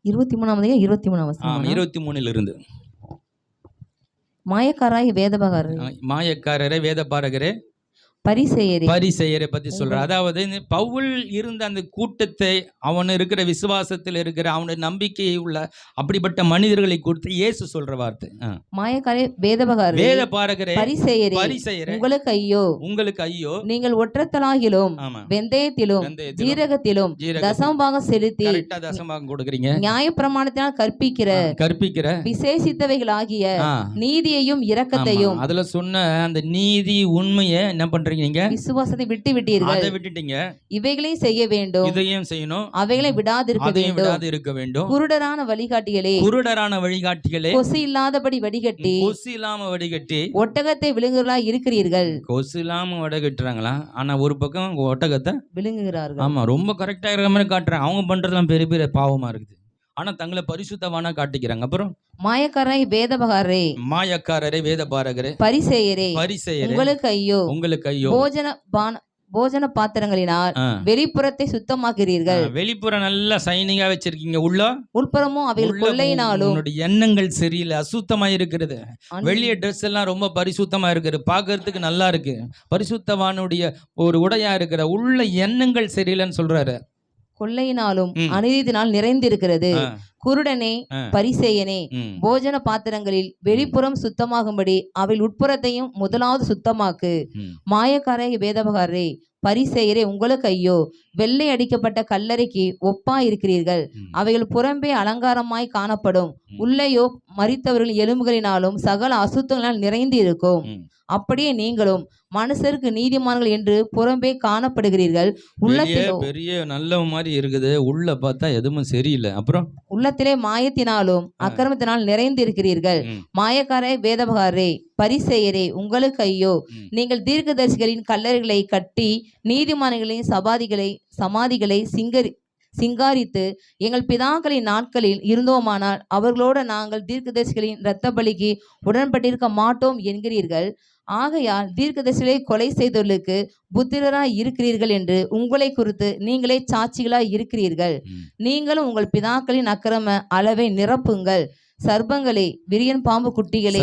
23ஆம் அதிகாரம் 23ஆம் வசனம். 23லிருந்து. மாயக்காராய் வேதபாரகரே, மாயக்காரரே, வேதபாரகரே, பரிசேயரை பத்தி சொல்ற. அதாவது இந்த பவுல் இருந்த அந்த கூட்டத்தை, அவன் இருக்கிற விசுவாசத்தில் இருக்கிற அவனுடைய நம்பிக்கை உள்ள அப்படிப்பட்ட மனிதர்களை குறித்து இயேசு சொல்ற வார்த்தை. மாயக்காரே, வேதபாரகரே, பரிசேயரே, உங்களுக்கு ஐயோ, நீங்கள் ஒற்றத்தலாகிலும் வெந்தயத்திலும் ஜீரகத்திலும் தசமபாகம் செலுத்தி தசமபாகம் கொடுக்கிறீங்க, நியாயப்பிரமாணத்தினால் கற்பிக்கிற விசேஷித்தவைகளாகிய நீதியையும் இரக்கத்தையும், அதுல சொன்ன அந்த நீதி உண்மையை என்ன பண்றீங்க? விசுவாசத்தை விட்டீர்கள், அதை விட்டுட்டீங்க. இவைகளையும் செய்ய வேண்டும், இதையும் செய்யணும், அவைகளை விடாதிருக்க வேண்டும். குருடரான வழிகாட்டிகளே, கொசு இல்லாதபடி வடிகட்டி ஒட்டகத்தை விழுங்குகிறாய் இருக்கிறீர்கள். கொசு இல்லாம வடிகட்டுறாங்களா? ஆனா ஒரு பக்கம் ஒட்டகத்தை விழுங்குகிறார்கள். ஆமா, ரொம்ப கரெக்டா இருக்கிற மாதிரி காட்டுறாங்க. அவங்க பண்றதுலாம் பெரிய பெரிய பாவமா இருக்குது. ஆனா தங்களை பரிசுத்தவானா காட்டிக்கிறாங்க. அப்புறம் மாயக்காரரே, வேதபாரகரே, பரிசேயரே, உங்களுக்கு ஐயோ, போஜன பாத்திரங்களினால் வெளிப்புறத்தை சுத்தமாக்குறீர்கள். வெளிப்புறம் நல்லா சைனிங்கா வச்சிருக்கீங்க, உள்புறமும் அவைகள் கொள்ளையினாலும் எண்ணங்கள் சரியில்லை, அசுத்தமா இருக்கிறது. வெளிய ட்ரெஸ் எல்லாம் ரொம்ப பரிசுத்தமா இருக்குது, பாக்குறதுக்கு நல்லா இருக்கு, பரிசுத்தவானுடைய ஒரு உடையா இருக்கிற, உள்ள எண்ணங்கள் சரியில்லைன்னு சொல்றாரு. கொள்ளையினாலும் அநீதியினால் நிறைந்திருக்கிறது. குருடனே, பரிசேயனே, போஜன பாத்திரங்களில் வெளிப்புறம் சுத்தமாகும்படி அவை உட்புறத்தையும் முதலாவது சுத்தமாக்கு. மாயக்காரே, வேதபாரகரே, பரிசேயரே, உங்களுக்கு ஐயோ, வெள்ளை அடிக்கப்பட்ட கல்லறைக்கு ஒப்பா இருக்கிறீர்கள். அவைகள் புறம்பே அலங்காரமாய் காணப்படும், உள்ளேயோ மரித்தவர்கள் எலும்புகளினாலும் சகல அசுத்தங்களால் நிறைந்து இருக்கும். அப்படியே நீங்களும் மனுஷருக்கு நீதிமான்கள் என்று புறம்பே காணப்படுகிறீர்கள், உள்ளத்திலோ பெரிய நல்ல மாதிரி இருக்குது, உள்ள பார்த்தா எதுவும் சரியில்லை. அப்புறம் உள்ளத்திலே மாயத்தினாலும் அக்கிரமத்தினால் நிறைந்து இருக்கிறீர்கள். மாயக்காரே, வேதபாரகரே, பரிசேயரே, உங்களுக்கு ஐயோ, நீங்கள் தீர்க்கதரிசிகளின் கல்லறைகளை கட்டி நீதிமான்களின் சமாதிகளை சிங்காரித்து எங்கள் பிதாக்களின் நாட்களில் இருந்தோமானால் அவர்களோடு நாங்கள் தீர்க்கதரிசிகளின் இரத்த பலிக்கு உடன்பட்டிருக்க மாட்டோம் என்கிறீர்கள். ஆகையால் தீர்க்கதரிசிகளை கொலை செய்தவர்களுக்கு புத்திரராய் இருக்கிறீர்கள் என்று உங்களை குறித்து நீங்களே சாட்சிகளாய் இருக்கிறீர்கள். நீங்களும் உங்கள் பிதாக்களின் அக்கிரம அளவை நிரப்புங்கள். சர்ப்பங்களே, விரியன் பாம்பு குட்டிகளே,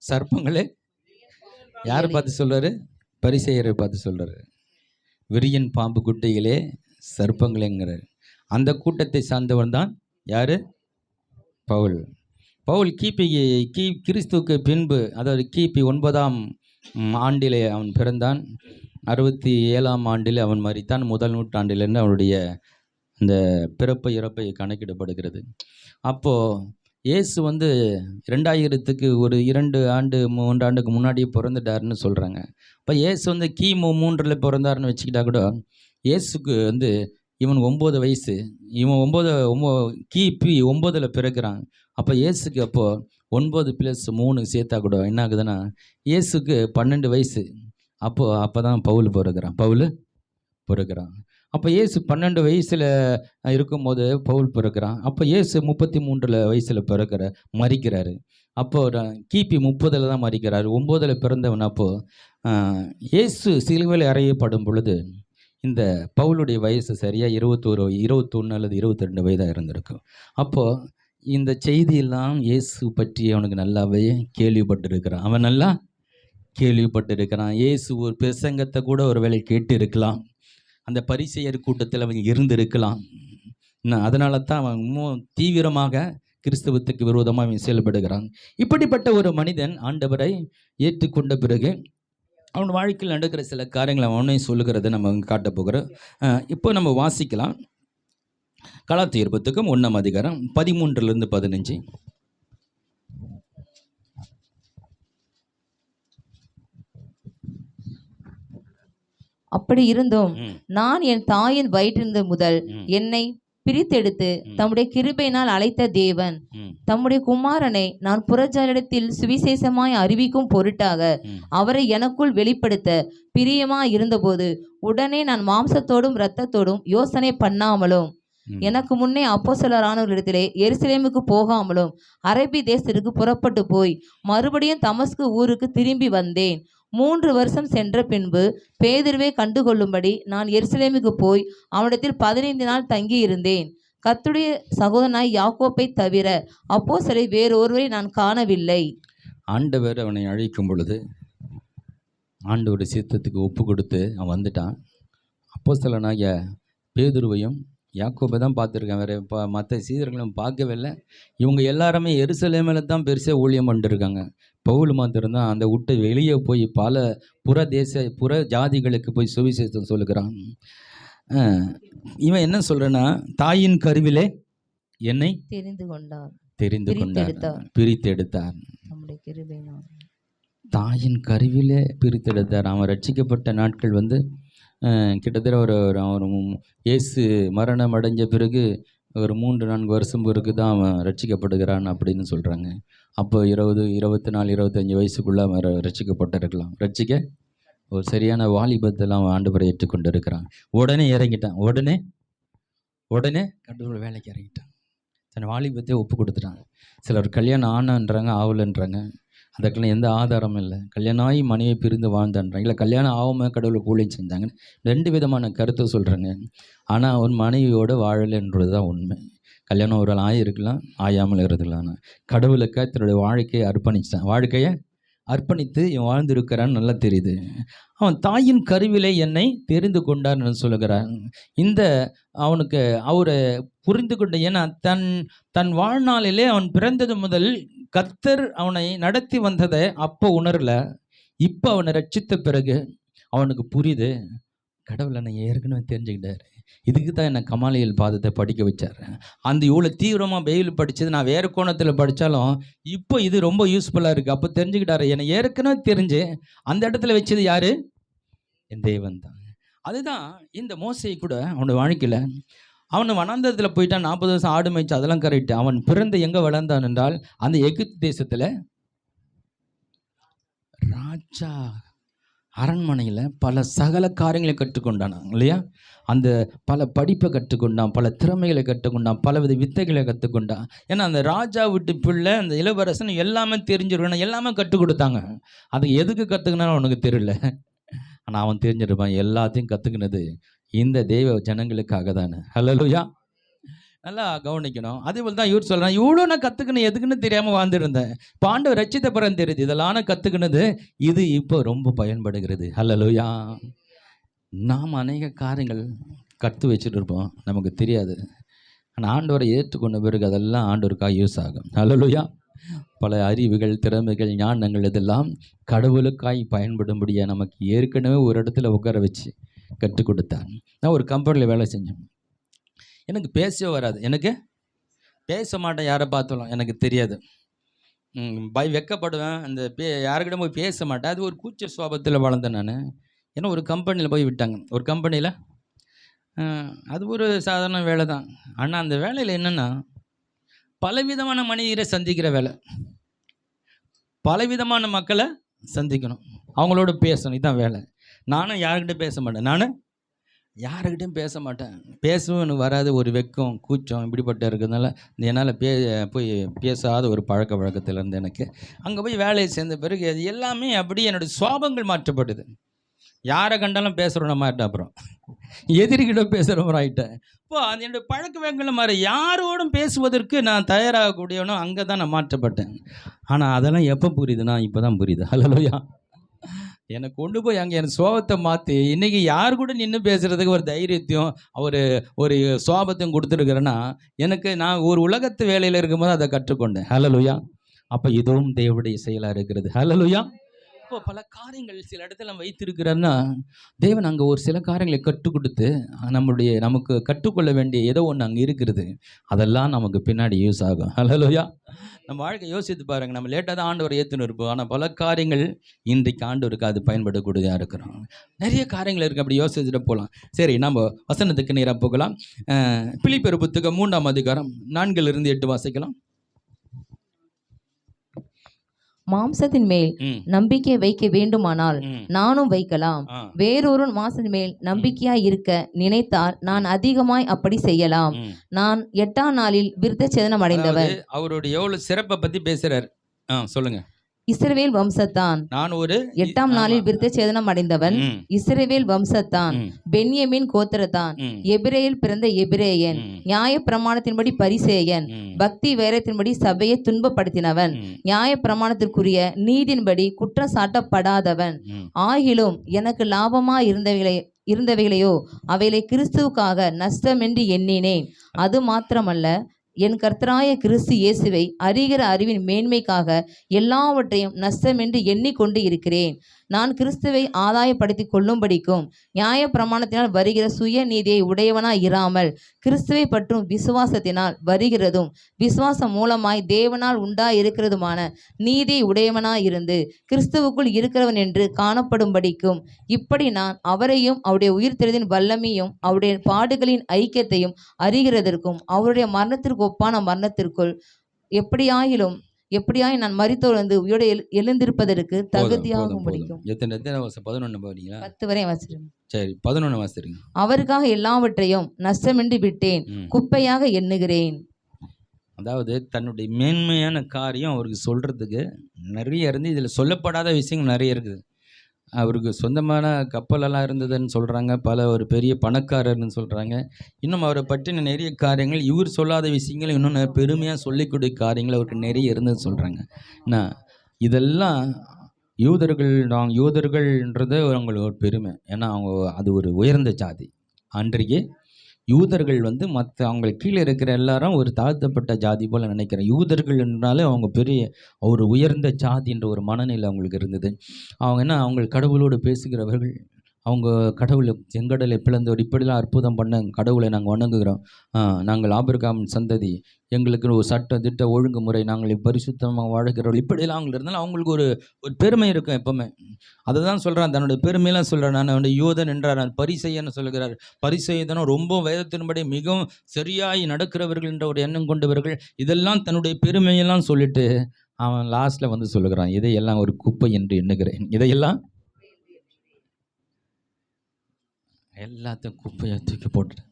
சர்ப்பங்களே, யாரை பார்த்து சொல்றாரு? பரிசேயரை பார்த்து சொல்றாரு. விரியன் பாம்பு குட்டிகளே, சர்ப்பங்களேங்கிறார். அந்த கூட்டத்தை சார்ந்தவன் தான் யாரு? பவுல். கிறிஸ்துவுக்கு பின்பு, அதாவது கிபி 9ஆம் ஆண்டிலே அவன் பிறந்தான். 67ஆம் ஆண்டில் அவன் மரித்தான். முதல் நூற்றாண்டிலிருந்து அவனுடைய அந்த பிறப்பு இறப்பை கணக்கிடப்படுகிறது. அப்போது இயேசு 2000க்கு ஒரு 2 ஆண்டு 3 ஆண்டுக்கு முன்னாடியே பிறந்துட்டாருன்னு சொல்கிறாங்க. இப்போ இயேசு கிமு 3ல் பிறந்தாருன்னு வச்சுக்கிட்டா கூட, இயேசுக்கு இவன் 9 வயசு, இவன் கிபி 9ல் பிறக்கிறான். அப்போ இயேசுக்கு அப்போது 9 + 3 சேர்த்தா கூட என்ன ஆகுதுன்னா, இயேசுக்கு 12 வயசு. அப்போ தான் பவுல் பிறக்கிறான். அப்போ இயேசு 12 வயசில் இருக்கும்போது பவுல் பிறக்கிறான். அப்போ இயேசு 33 வயசில் மரிக்கிறாரு. அப்போது கிபி 30ல் தான் மரிக்கிறாரு. 9ல் பிறந்தவன். அப்போது இயேசு சிலுவையில் அறையப்படும் பொழுது இந்த பவுலுடைய வயசு சரியாக 21 அல்லது 22 வயதாக இருந்திருக்கும். அப்போது இந்த செய்தியெல்லாம் இயேசு பற்றி அவனுக்கு நல்லாவே கேள்விப்பட்டிருக்கிறான். அவன் நல்லா கேள்விப்பட்டிருக்கிறான். இயேசு ஒரு பிரசங்கத்தை கூட ஒரு வேளை கேட்டு இருக்கலாம். அந்த பரிசேயர் கூட்டத்தில் அவன் இருந்திருக்கலாம். அதனால தான் அவன் இன்னும் தீவிரமாக கிறிஸ்தவத்துக்கு விரோதமாக அவன் செயல்படுகிறான். இப்படிப்பட்ட ஒரு மனிதன் ஆண்டவரை ஏற்றுக்கொண்ட பிறகு அவன் வாழ்க்கையில் நடக்கிற சில காரியங்களை அவனே சொல்லுகிறத நம்ம காட்ட போகிறோம். இப்போ நம்ம வாசிக்கலாம். கலாத்தியர் புத்தகம் 1ஆம் அதிகாரம் 13லிருந்து 15. அப்படி இருந்தும் நான் என் தாயின் வயிற்றிலிருந்து முதல் என்னை பிரித்தெடுத்து தம்முடைய கிருபையினால் அழைத்த தேவன் தம்முடைய குமாரனை நான் புறஜாரிடத்தில் சுவிசேஷமாய் அறிவிக்கும் பொருட்டாக அவரை எனக்குள் வெளிப்படுத்த பிரியமாய் இருந்தபோது உடனே நான் மாம்சத்தோடும் இரத்தத்தோடும் யோசனை பண்ணாமலும் எனக்கு முன்னே அப்போஸ்தலரானவர்களிடத்திலே எருசலேமுக்கு போகாமலும் அரபி தேசத்திற்கு புறப்பட்டு போய் மறுபடியும் தமஸ்கு ஊருக்கு திரும்பி வந்தேன். 3 வருஷம் சென்ற பின்பு பேதுருவை கண்டுகொள்ளும்படி நான் எருசலேமுக்கு போய் அவனிடத்தில் 15 நாள் தங்கி இருந்தேன். கர்த்தருடைய சகோதரனாய் யாக்கோப்பை தவிர அப்போஸ்தலரை வேறொருவரை நான் காணவில்லை. ஆண்டவர் அவனை அழைக்கும் பொழுது ஆண்டவருடைய சித்தத்துக்கு ஒப்பு கொடுத்து அவன் வந்துட்டான். அப்போஸ்தலனாகிய பேதுருவையும் யாக்கோபை தான் பார்த்துருக்கேன், வேறு மற்ற சீடர்களும் பார்க்கவே இல்லை. இவங்க எல்லாருமே எருசலேமில் தான் பெருசாக ஊழியம் பண்ணிருக்காங்க. பவுல் மாத்திரம்தான் அந்த விட்டு வெளியே போய் பல புற ஜாதிகளுக்கு போய் சுவிசேஷம் சொல்லுகிறான். இவன் என்ன சொல்கிறேன்னா, தாயின் கருவிலே என்னை தெரிந்து கொண்டார், பிரித்தெடுத்தார். தாயின் கருவிலே பிரித்தெடுத்தார். அவன் ரட்சிக்கப்பட்ட நாட்கள் கிட்டத்தட்ட ஒரு இயேசு மரணம் அடைஞ்ச பிறகு ஒரு 3-4 வருஷம் பிறகு தான் அவன் ரட்சிக்கப்படுகிறான் அப்படின்னு சொல்கிறாங்க. அப்போ 20, 24, 25 வயசுக்குள்ளே அவன் ரட்சிக்கப்பட்டிருக்கலாம். ரட்சிக்க ஒரு சரியான வாலிபத்தெல்லாம் அவன் ஆண்டவரை ஏற்றுக்கொண்டு இருக்கிறான். உடனே இறங்கிட்டான். உடனே கடவுள் வேலைக்கு இறங்கிட்டான். தன் வாலிபத்தை ஒப்பு கொடுத்துட்டான். சிலர் கல்யாணம் ஆனான்றாங்க, ஆகலைன்றாங்க. அதுக்கெல்லாம் எந்த ஆதாரமும் இல்லை. கல்யாணம் ஆகி மனைவி பிரிந்து வாழ்ந்தான்றாங்க, இல்லை கல்யாணம் ஆகாமல் கடவுளுக்கு ஊழியம் செஞ்சாங்க. 2 விதமான கருத்தை சொல்கிறாங்க. ஆனால் அவன் மனைவியோடு வாழலைன்றது தான் உண்மை. கல்யாணம் ஒரு ஆகிருக்கலாம், ஆயாமல் இருக்கலாம். ஆனால் கடவுளுக்கு தன்னுடைய வாழ்க்கையை அர்ப்பணித்து இவன் வாழ்ந்திருக்கிறான்னு நல்லா தெரியுது. அவன் தாயின் கருவிலே என்னை தெரிந்து கொண்டார்னு சொல்லுகிறான். அவனுக்கு அவரை புரிந்து கொண்ட, ஏன்னா தன் வாழ்நாளிலே அவன் பிறந்தது முதல் கர்த்தர் அவனை நடத்தி வந்ததை அப்போ உணரல. இப்போ அவனை ரட்சித்த பிறகு அவனுக்கு புரியுது, கடவுள் என்னை ஏற்கனவே தெரிஞ்சுக்கிட்டாரு. இதுக்கு தான் என்னை கமாலியல் பாதத்தை படிக்க வச்சார். அந்த இவ்வளோ தீவிரமாக பைபிள் படித்தது நான் வேறு கோணத்தில் படித்தாலும் இப்போ இது ரொம்ப யூஸ்ஃபுல்லாக இருக்குது. அப்போ தெரிஞ்சுக்கிட்டாரு, என்னை ஏற்கனவே தெரிஞ்சு அந்த இடத்துல வச்சது யார்? என் தேவன் தான். அதுதான் இந்த மோசை கூட அவனோட வாழ்க்கையில் அவன் வனாந்தரத்தில் போயிட்டான். 40 வருஷம் ஆடு மேய்ச்சி, அதெல்லாம் கரெக்டு. அவன் பிறந்து எங்கே வளர்ந்தான் என்றால் அந்த எகிப்து தேசத்தில் ராஜா அரண்மனையில் பல சகல காரியங்களை கற்றுக்கொண்டான் இல்லையா? அந்த பல படிப்பை கற்றுக்கொண்டான், பல திறமைகளை கற்றுக்கொண்டான், பலவித வித்தைகளை கற்றுக்கொண்டான். ஏன்னா அந்த ராஜா வீட்டு பிள்ளை, அந்த இளவரசன் எல்லாமே தெரிஞ்சிருக்கணும், எல்லாமே கற்றுக் கொடுத்தாங்க. அது எதுக்கு கற்றுக்கினாலும் அவனுக்கு தெரியல. ஆனால் அவன் தெரிஞ்சிருப்பான், எல்லாத்தையும் கற்றுக்கினது இந்த தெய்வ ஜனங்களுக்காக தானே. ஹல்லேலூயா. நல்லா கவனிக்கணும். அதே போல் தான் இவர் சொல்கிறான், இவ்வளோ நான் கற்றுக்கணும் எதுக்குன்னு தெரியாமல் வாழ்ந்துருந்தேன், இப்போ ஆண்டவர் ரட்சித்த பிறகு தெரியுது இதெல்லாம் நான் கற்றுக்கினது, இது இப்போ ரொம்ப பயன்படுகிறது. ஹல்லேலூயா. நாம் அநேக காரியங்கள் கற்று வச்சுட்டு இருப்போம், நமக்கு தெரியாது. ஆனால் ஆண்டவரை ஏற்றுக்கொண்ட பிறகு அதெல்லாம் ஆண்டவருக்காக யூஸ் ஆகும். ஹல்லேலூயா. பல அறிவுகள், திறமைகள், ஞானங்கள் இதெல்லாம் கடவுளுக்காய் பயன்படும்படியாக நமக்கு ஏற்கனவே ஒரு இடத்துல உட்கார வச்சு கற்றுக் கொடுத்தான். நான் ஒரு கம்பெனியில் வேலை செஞ்சேன். எனக்கு பேசவே வராது, எனக்கு பேச மாட்டேன், யாரை பார்த்தாலும் எனக்கு தெரியாது, வெக்கப்படுவேன். அந்த யாருக்கிட்ட போய் பேச மாட்டேன். அது ஒரு கூச்ச சுவாபத்தில் வளர்ந்தேன் நான். ஏன்னா ஒரு கம்பெனியில் போய் விட்டாங்க. ஒரு கம்பெனியில் அது ஒரு சாதாரண வேலை தான். ஆனால் அந்த வேலையில் என்னென்னா பலவிதமான மனிதரை சந்திக்கிற வேலை, பலவிதமான மக்களை சந்திக்கணும், அவங்களோட பேசணும், இதுதான் வேலை. நானும் யாருக்கிட்டையும் பேச மாட்டேன். பேசவும் எனக்கு வராது, ஒரு வெக்கம், கூச்சம் இப்படிப்பட்ட இருக்கிறதுனால என்னால் போய் பேசாத ஒரு பழக்க வழக்கத்தில் இருந்து எனக்கு அங்கே போய் வேலையை சேர்ந்த பிறகு அது எல்லாமே அப்படி என்னுடைய சுவாபங்கள் மாற்றப்படுது. யாரை கண்டாலும் பேசுகிறோம் நம்ம ஆகிட்டேன், அப்புறம் எதிரிகிட்ட பேசுகிற மாதிரி ஆகிட்டேன். இப்போ அது என்னுடைய பழக்க வழக்கங்களை மாதிரி யாரோடும் பேசுவதற்கு நான் தயாராகக்கூடியவனோ அங்கே தான் நான் மாற்றப்பட்டேன். ஆனால் அதெல்லாம் எப்போ புரியுதுன்னா இப்போ தான் புரியுது. ஹல்லேலூயா. என்னை கொண்டு போய் அங்கே என் சுவாபத்தை மாற்றி இன்றைக்கி யார் கூட நின்று பேசுகிறதுக்கு ஒரு தைரியத்தையும் ஒரு சுவாபத்தையும் கொடுத்துருக்குறேன்னா நான் ஒரு உலகத்து வேலையில் இருக்கும்போது அதை கற்றுக்கொண்டேன். ஹல்லேலூயா. அப்போ இதுவும் தேவனுடைய செயலாக இருக்கிறது. ஹல்லேலூயா. இப்போ பல காரியங்கள் சில இடத்துல நம்ம வைத்திருக்கிறாருன்னா, தேவன் அங்கே ஒரு சில காரியங்களை கற்றுக் கொடுத்து நமக்கு கற்றுக்கொள்ள வேண்டிய ஏதோ ஒன்று அங்கே இருக்கிறது. அதெல்லாம் நமக்கு பின்னாடி யூஸ் ஆகும். ஹல்லேலூயா. நம்ம வாழ்க்கை யோசித்து பாருங்க. நம்ம லேட்டாக தான் ஆண்டவரை ஏற்றுன்னு இருப்போம். ஆனால் பல காரியங்கள் இன்றைக்கு ஆண்டவருக்கு அது பயன்படக்கூடியதாக இருக்கிறோம். நிறைய காரியங்கள் இருக்குது. அப்படி யோசிச்சுட்டு போகலாம். சரி, நம்ம வசனத்துக்கு நேராக போகலாம். பிலிப்பியர் புத்தகம் 3ஆம் அதிகாரம் 4-8 வாசிக்கலாம். மாம்சத்தின் மேல் நம்பிக்கை வைக்க வேண்டுமானால் நானும் வைக்கலாம். வேறொரு மாம்சத்தின் மேல் நம்பிக்கையாய் இருக்க நினைத்தால் நான் அதிகமாய் அப்படி செய்யலாம். நான் 8ஆம் நாளில் விருத்தசேதனம் அடைந்தவர். அவருடைய எவ்வளவு சிறப்பை பத்தி பேசுறார். சொல்லுங்க. இஸ்ரவேல் வம்சத்தான். நான் ஒரு 8ஆம் நாளில் விருத்தசேதனம் அடைந்தவன். இஸ்ரவேல் வம்சத்தான். பென்யமீன் கோத்திரத்தான். எபிரேயில் பிறந்த எபிரேயன். நியாய பிரமாணத்தின்படி பரிசேயன். பக்தி வைரத்தின்படி சபையை துன்பப்படுத்தினவன். நியாய பிரமாணத்திற்குரிய நீதியின்படி குற்றம் சாட்டப்படாதவன். ஆகிலும் எனக்கு லாபமா இருந்தவைகளையோ அவைகளை கிறிஸ்துவுக்காக நஷ்டமென்று எண்ணினேன். அது மாத்திரமல்ல, என் கர்த்தராய கிறிஸ்து இயேசுவை அறிகிற அறிவின் மேன்மைக்காக எல்லாவற்றையும் நஷ்டமென்று எண்ணிக்கொண்டு இருக்கிறேன். நான் கிறிஸ்துவை ஆதாயப்படுத்தி கொள்ளும்படிக்கும் நியாய பிரமாணத்தினால் வருகிற சுய நீதியை உடையவனாய் இராமல் கிறிஸ்துவை பற்றும் விசுவாசத்தினால் வருகிறதும் விசுவாசம் மூலமாய் தேவனால் உண்டாயிருக்கிறதுமான நீதியை உடையவனாய் இருந்து கிறிஸ்துவுக்குள் இருக்கிறவன் என்று காணப்படும்படிக்கும் இப்படி நான் அவரையும் அவருடைய உயிர்த்தெழுதலின் வல்லமையும் அவருடைய பாடுகளின் ஐக்கியத்தையும் அறிகிறதற்கும் அவருடைய மரணத்திற்கு ஒப்பான மரணத்திற்குள் எப்படியாய் நான் மரித்தோர்ந்து உயிரோடு எழுந்திருப்பதற்கு தகுதியாகும் படிக்கும். 10 வரை வாசிக்கிறேன். சரி, 11 வாசிக்கிறேன். அவருக்காக எல்லாவற்றையும் நஷ்டமென்று விட்டேன், குப்பையாக எண்ணுகிறேன். அதாவது தன்னுடைய மேன்மையான காரியம் அவருக்கு சொல்றதுக்கு நிறைய இருந்து, இதில் சொல்லப்படாத விஷயங்கள் நிறைய இருக்குது. அவருக்கு சொந்தமான கப்பலெல்லாம் இருந்ததுன்னு சொல்கிறாங்க. ஒரு பெரிய பணக்காரர்னு சொல்கிறாங்க. இன்னும் அவரை பற்றின நிறைய காரியங்கள், இவர் சொல்லாத விஷயங்கள் இன்னும் பெருமையாக சொல்லிக்கூடிய காரியங்கள் அவருக்கு நிறைய இருந்தது சொல்கிறாங்க. இதெல்லாம் யூதர்கள்ன்றது அவங்களுக்கு ஒரு பெருமை. ஏன்னா அது ஒரு உயர்ந்த ஜாதி. அன்றைக்கு யூதர்கள் மற்ற அவங்க கீழே இருக்கிற எல்லாரும் ஒரு தாழ்த்தப்பட்ட ஜாதி போல் நினைக்கிறேன். யூதர்கள் என்றாலே அவங்க பெரிய ஒரு உயர்ந்த ஜாதி என்ற ஒரு மனநிலை அவங்களுக்கு இருந்தது. அவங்க கடவுளோடு பேசுகிறவர்கள். அவங்க கடவுளை செங்கடலை பிளந்தவர், இப்படிலாம் அற்புதம் பண்ண கடவுளை நாங்கள் வணங்குகிறோம். நாங்கள் ஆபிரகாம் சந்ததி, எங்களுக்கு ஒரு சட்ட திட்ட ஒழுங்குமுறை, நாங்கள் பரிசுத்தமாக வாழ்கிறவர்கள், இப்படிலாம் அவங்க இருந்தாலும் அவங்களுக்கு ஒரு பெருமை இருக்கும் எப்பவுமே. அதை தான் சொல்கிறான், தன்னுடைய பெருமையெல்லாம் சொல்கிறேன். நான் யூதன் என்றார், பரிசேயன்னு சொல்கிறார். பரிசேயனும் ரொம்ப வேதத்தின்படி மிகவும் சரியாய் நடக்கிறவர்கள் என்ற ஒரு எண்ணம் கொண்டவர்கள். இதெல்லாம் தன்னுடைய பெருமையெல்லாம் சொல்லிட்டு அவன் லாஸ்ட்டில் சொல்லுகிறான், இதையெல்லாம் ஒரு குப்பை என்று எண்ணுகிறேன். இதையெல்லாம் எல்லாத்தையும் குப்பையை தூக்கி போட்டு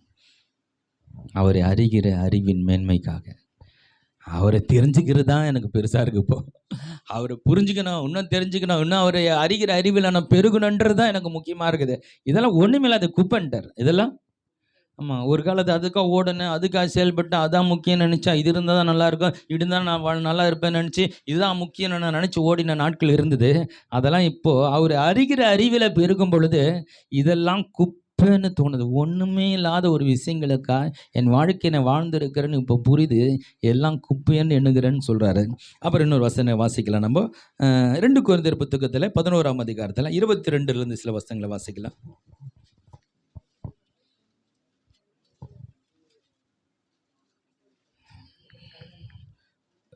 அவரை அறிகிற அறிவின் மேன்மைக்காக, அவரை தெரிஞ்சுக்கிறது தான் எனக்கு பெருசாக இருக்குது. இப்போ அவரை புரிஞ்சுக்கணும், இன்னும் தெரிஞ்சுக்கணும், இன்னும் அவரை அறிகிற அறிவில் நான் பெருகணுன்றது தான் எனக்கு முக்கியமாக இருக்குது. இதெல்லாம் ஒன்றுமில்லாத குப்பைன்ட்டார். இதெல்லாம் ஆமாம், ஒரு காலத்து அதுக்காக ஓடனேன், அதுக்காக செயல்பட்டேன், அதான் முக்கியம் நினச்சா, இது இருந்தால் தான் நல்லாயிருக்கும், இருந்தால் நான் நல்லா இருப்பேன்னு நினச்சி இதுதான் முக்கியம் நான் நினச்சி ஓடின நாட்கள் இருந்தது. அதெல்லாம் இப்போது அவர் அறிகிற அறிவில் பெருகும் பொழுது இதெல்லாம் குப்பைன்னு தோணுது. ஒன்றுமே இல்லாத ஒரு விஷயங்களுக்கா என் வாழ்க்கையை நான் வாழ்ந்திருக்கிறேன்னு இப்போ புரியுது. எல்லாம் குப்பைன்னு எண்ணுகிறேன்னு சொல்கிறாரு. அப்புறம் இன்னொரு வசனம் வாசிக்கலாம். நம்ம 2 கொரிந்தியர் புத்தகத்தில் 11ஆம் அதிகாரத்தில் 22 சில வசனங்களை வாசிக்கலாம்.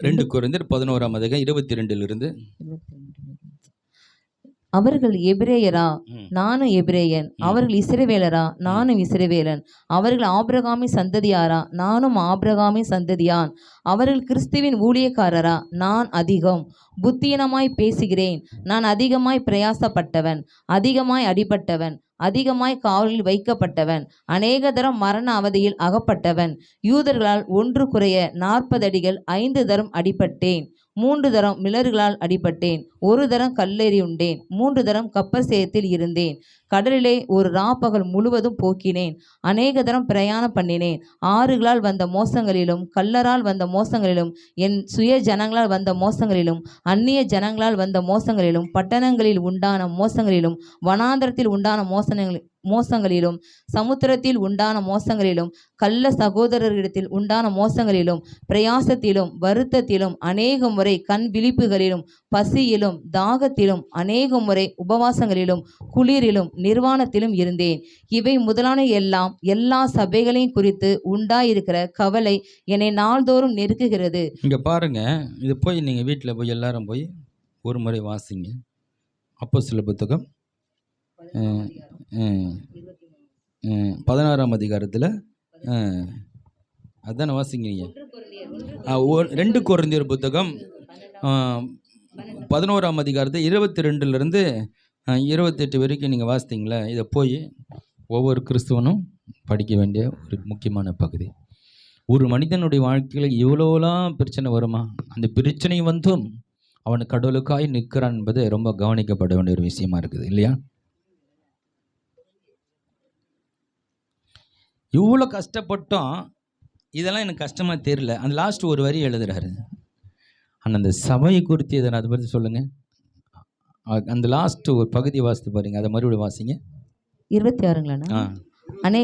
2 கொரிந்தியர் 11ஆம் அதிகாரம் 22 அவர்கள் எபிரேயரா, நானும் எபிரேயன். அவர்கள் இஸ்ரவேலரா, நானும் இஸ்ரவேலன். அவர்கள் ஆபிரகாமின் சந்ததியாரா, நானும் ஆபிரகாமின் சந்ததியான். அவர்கள் கிறிஸ்துவின் ஊழியக்காரரா, நான் அதிகம் புத்தியனமாய் பேசுகிறேன். நான் அதிகமாய் பிரயாசப்பட்டவன், அதிகமாய் அடிபட்டவன், அதிகமாய் காவலில் வைக்கப்பட்டவன், அநேக தரம் மரண அவதியில் அகப்பட்டவன். யூதர்களால் 1 குறைய 40 அடிகள் 5 தரம் அடிபட்டேன். 3 தரம் மிளர்களால் அடிபட்டேன். 1 தரம் கல்லெறி உண்டேன். 3 தரம் கப்பல் சேயத்தில் இருந்தேன். கடலிலே ஒரு ராப்பகல் முழுவதும் போக்கினேன். அநேக தரம் பிரயாணம் பண்ணினேன். ஆறுகளால் வந்த மோசங்களிலும், கல்லரால் வந்த மோசங்களிலும், என் சுய ஜனங்களால் வந்த மோசங்களிலும், அந்நிய ஜனங்களால் வந்த மோசங்களிலும், பட்டணங்களில் உண்டான மோசங்களிலும், வனாந்தரத்தில் உண்டான மோசங்களிலும், சமுத்திரத்தில் உண்டான மோசங்களிலும், கள்ள சகோதரரிடத்தில் உண்டான மோசங்களிலும், பிரயாசத்திலும், வருத்தத்திலும், அநேக முறை கண் விழிப்புகளிலும், பசியிலும், தாகத்திலும், அநேக முறை உபவாசங்களிலும், குளிரிலும், நிர்வாணத்திலும் இருந்தேன். இவை முதலான எல்லாம் எல்லா சபைகளையும் குறித்து உண்டாயிருக்கிற கவலை என்னை நாள்தோறும் நெருக்குகிறது. இங்கே பாருங்க, இது போய் நீங்கள் வீட்டில் போய் எல்லாரும் போய் ஒரு முறை வாசிங்க. அப்போஸ்தலர் புத்தகம் 16ஆம் அதிகாரத்தில் அதான வாசிங்க நீங்கள். 2 கொரிந்தியர் புத்தகம் 11ஆம் அதிகாரத்தை 22லேருந்து 28 வரைக்கும் நீங்கள் வாசித்தீங்களே. இதை போய் ஒவ்வொரு கிறிஸ்துவனும் படிக்க வேண்டிய ஒரு முக்கியமான பகுதி. ஒரு மனிதனுடைய வாழ்க்கையில் இவ்வளோலாம் பிரச்சனை வருமா? அந்த பிரச்சனை வந்தும் அவன் கடவுளுக்காய் நிற்கிறான் என்பது ரொம்ப கவனிக்கப்பட வேண்டிய ஒரு விஷயமா இருக்குது இல்லையா? இவ்வளோ கஷ்டப்பட்டோம், இதெல்லாம் எனக்கு கஷ்டமாக தெரியல. அந்த லாஸ்ட் ஒரு வரி எழுதுறாரு. ஆனால் அந்த சபையை குறித்து இதை அதை பற்றி சொல்லுங்கள். அந்த லாஸ்ட் ஒரு பகுதி வாசித்து பாருங்க. அதை மறுபடியும் வாசிங்க. 26ங்களா? அனே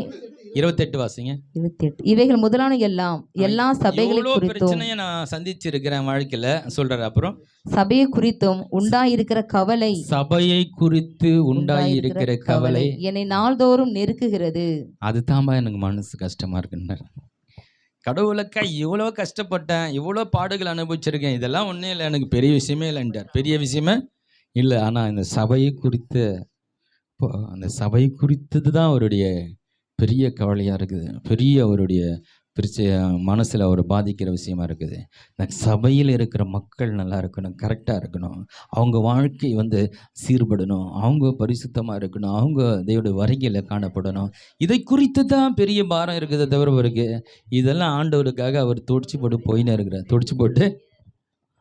28 வாசிங்க. 28. இவைகள் முதலான எல்லாம் எல்லா சபைகளை குறித்தும் பிரச்சனையை நான் சந்திச்சிருக்கிறேன் வாழ்க்கையில சொல்றாரு. அப்புறம் சபையை குறித்தும் உண்டாயிருக்கிற கவலை, சபையை குறித்து உண்டாயிருக்கிற கவலை என்னை நாள்தோறும் நெருக்குகிறது. அதுதான் எனக்கு மனசு கஷ்டமா இருக்குன்னார். கடவுளுக்கா இவ்வளோ கஷ்டப்பட்டேன், இவ்வளோ பாடுகள் அனுபவிச்சிருக்கேன், இதெல்லாம் ஒன்றும் இல்லை, எனக்கு பெரிய விஷயமே இல்லைன்றார். பெரிய விஷயமே இல்லை. ஆனால் இந்த சபையை குறித்து, இப்போ அந்த சபை குறித்தது தான் அவருடைய பெரிய கவலையாக இருக்குது. பெரிய அவருடைய மனசில் அவர் பாதிக்கிற விஷயமா இருக்குது. இந்த சபையில் இருக்கிற மக்கள் நல்லா இருக்கணும், கரெக்டாக இருக்கணும், அவங்க வாழ்க்கை சீர்படணும், அவங்க பரிசுத்தமாக இருக்கணும், அவங்க தேவனுடைய வருகையில் காணப்படணும். இதை குறித்து தான் பெரிய பாரம் இருக்குது தவிர அவருக்கு இதெல்லாம் ஆண்டவருக்காக அவர் துடிச்சு போட்டு போயின்னு இருக்கிறார். துடிச்சு போட்டு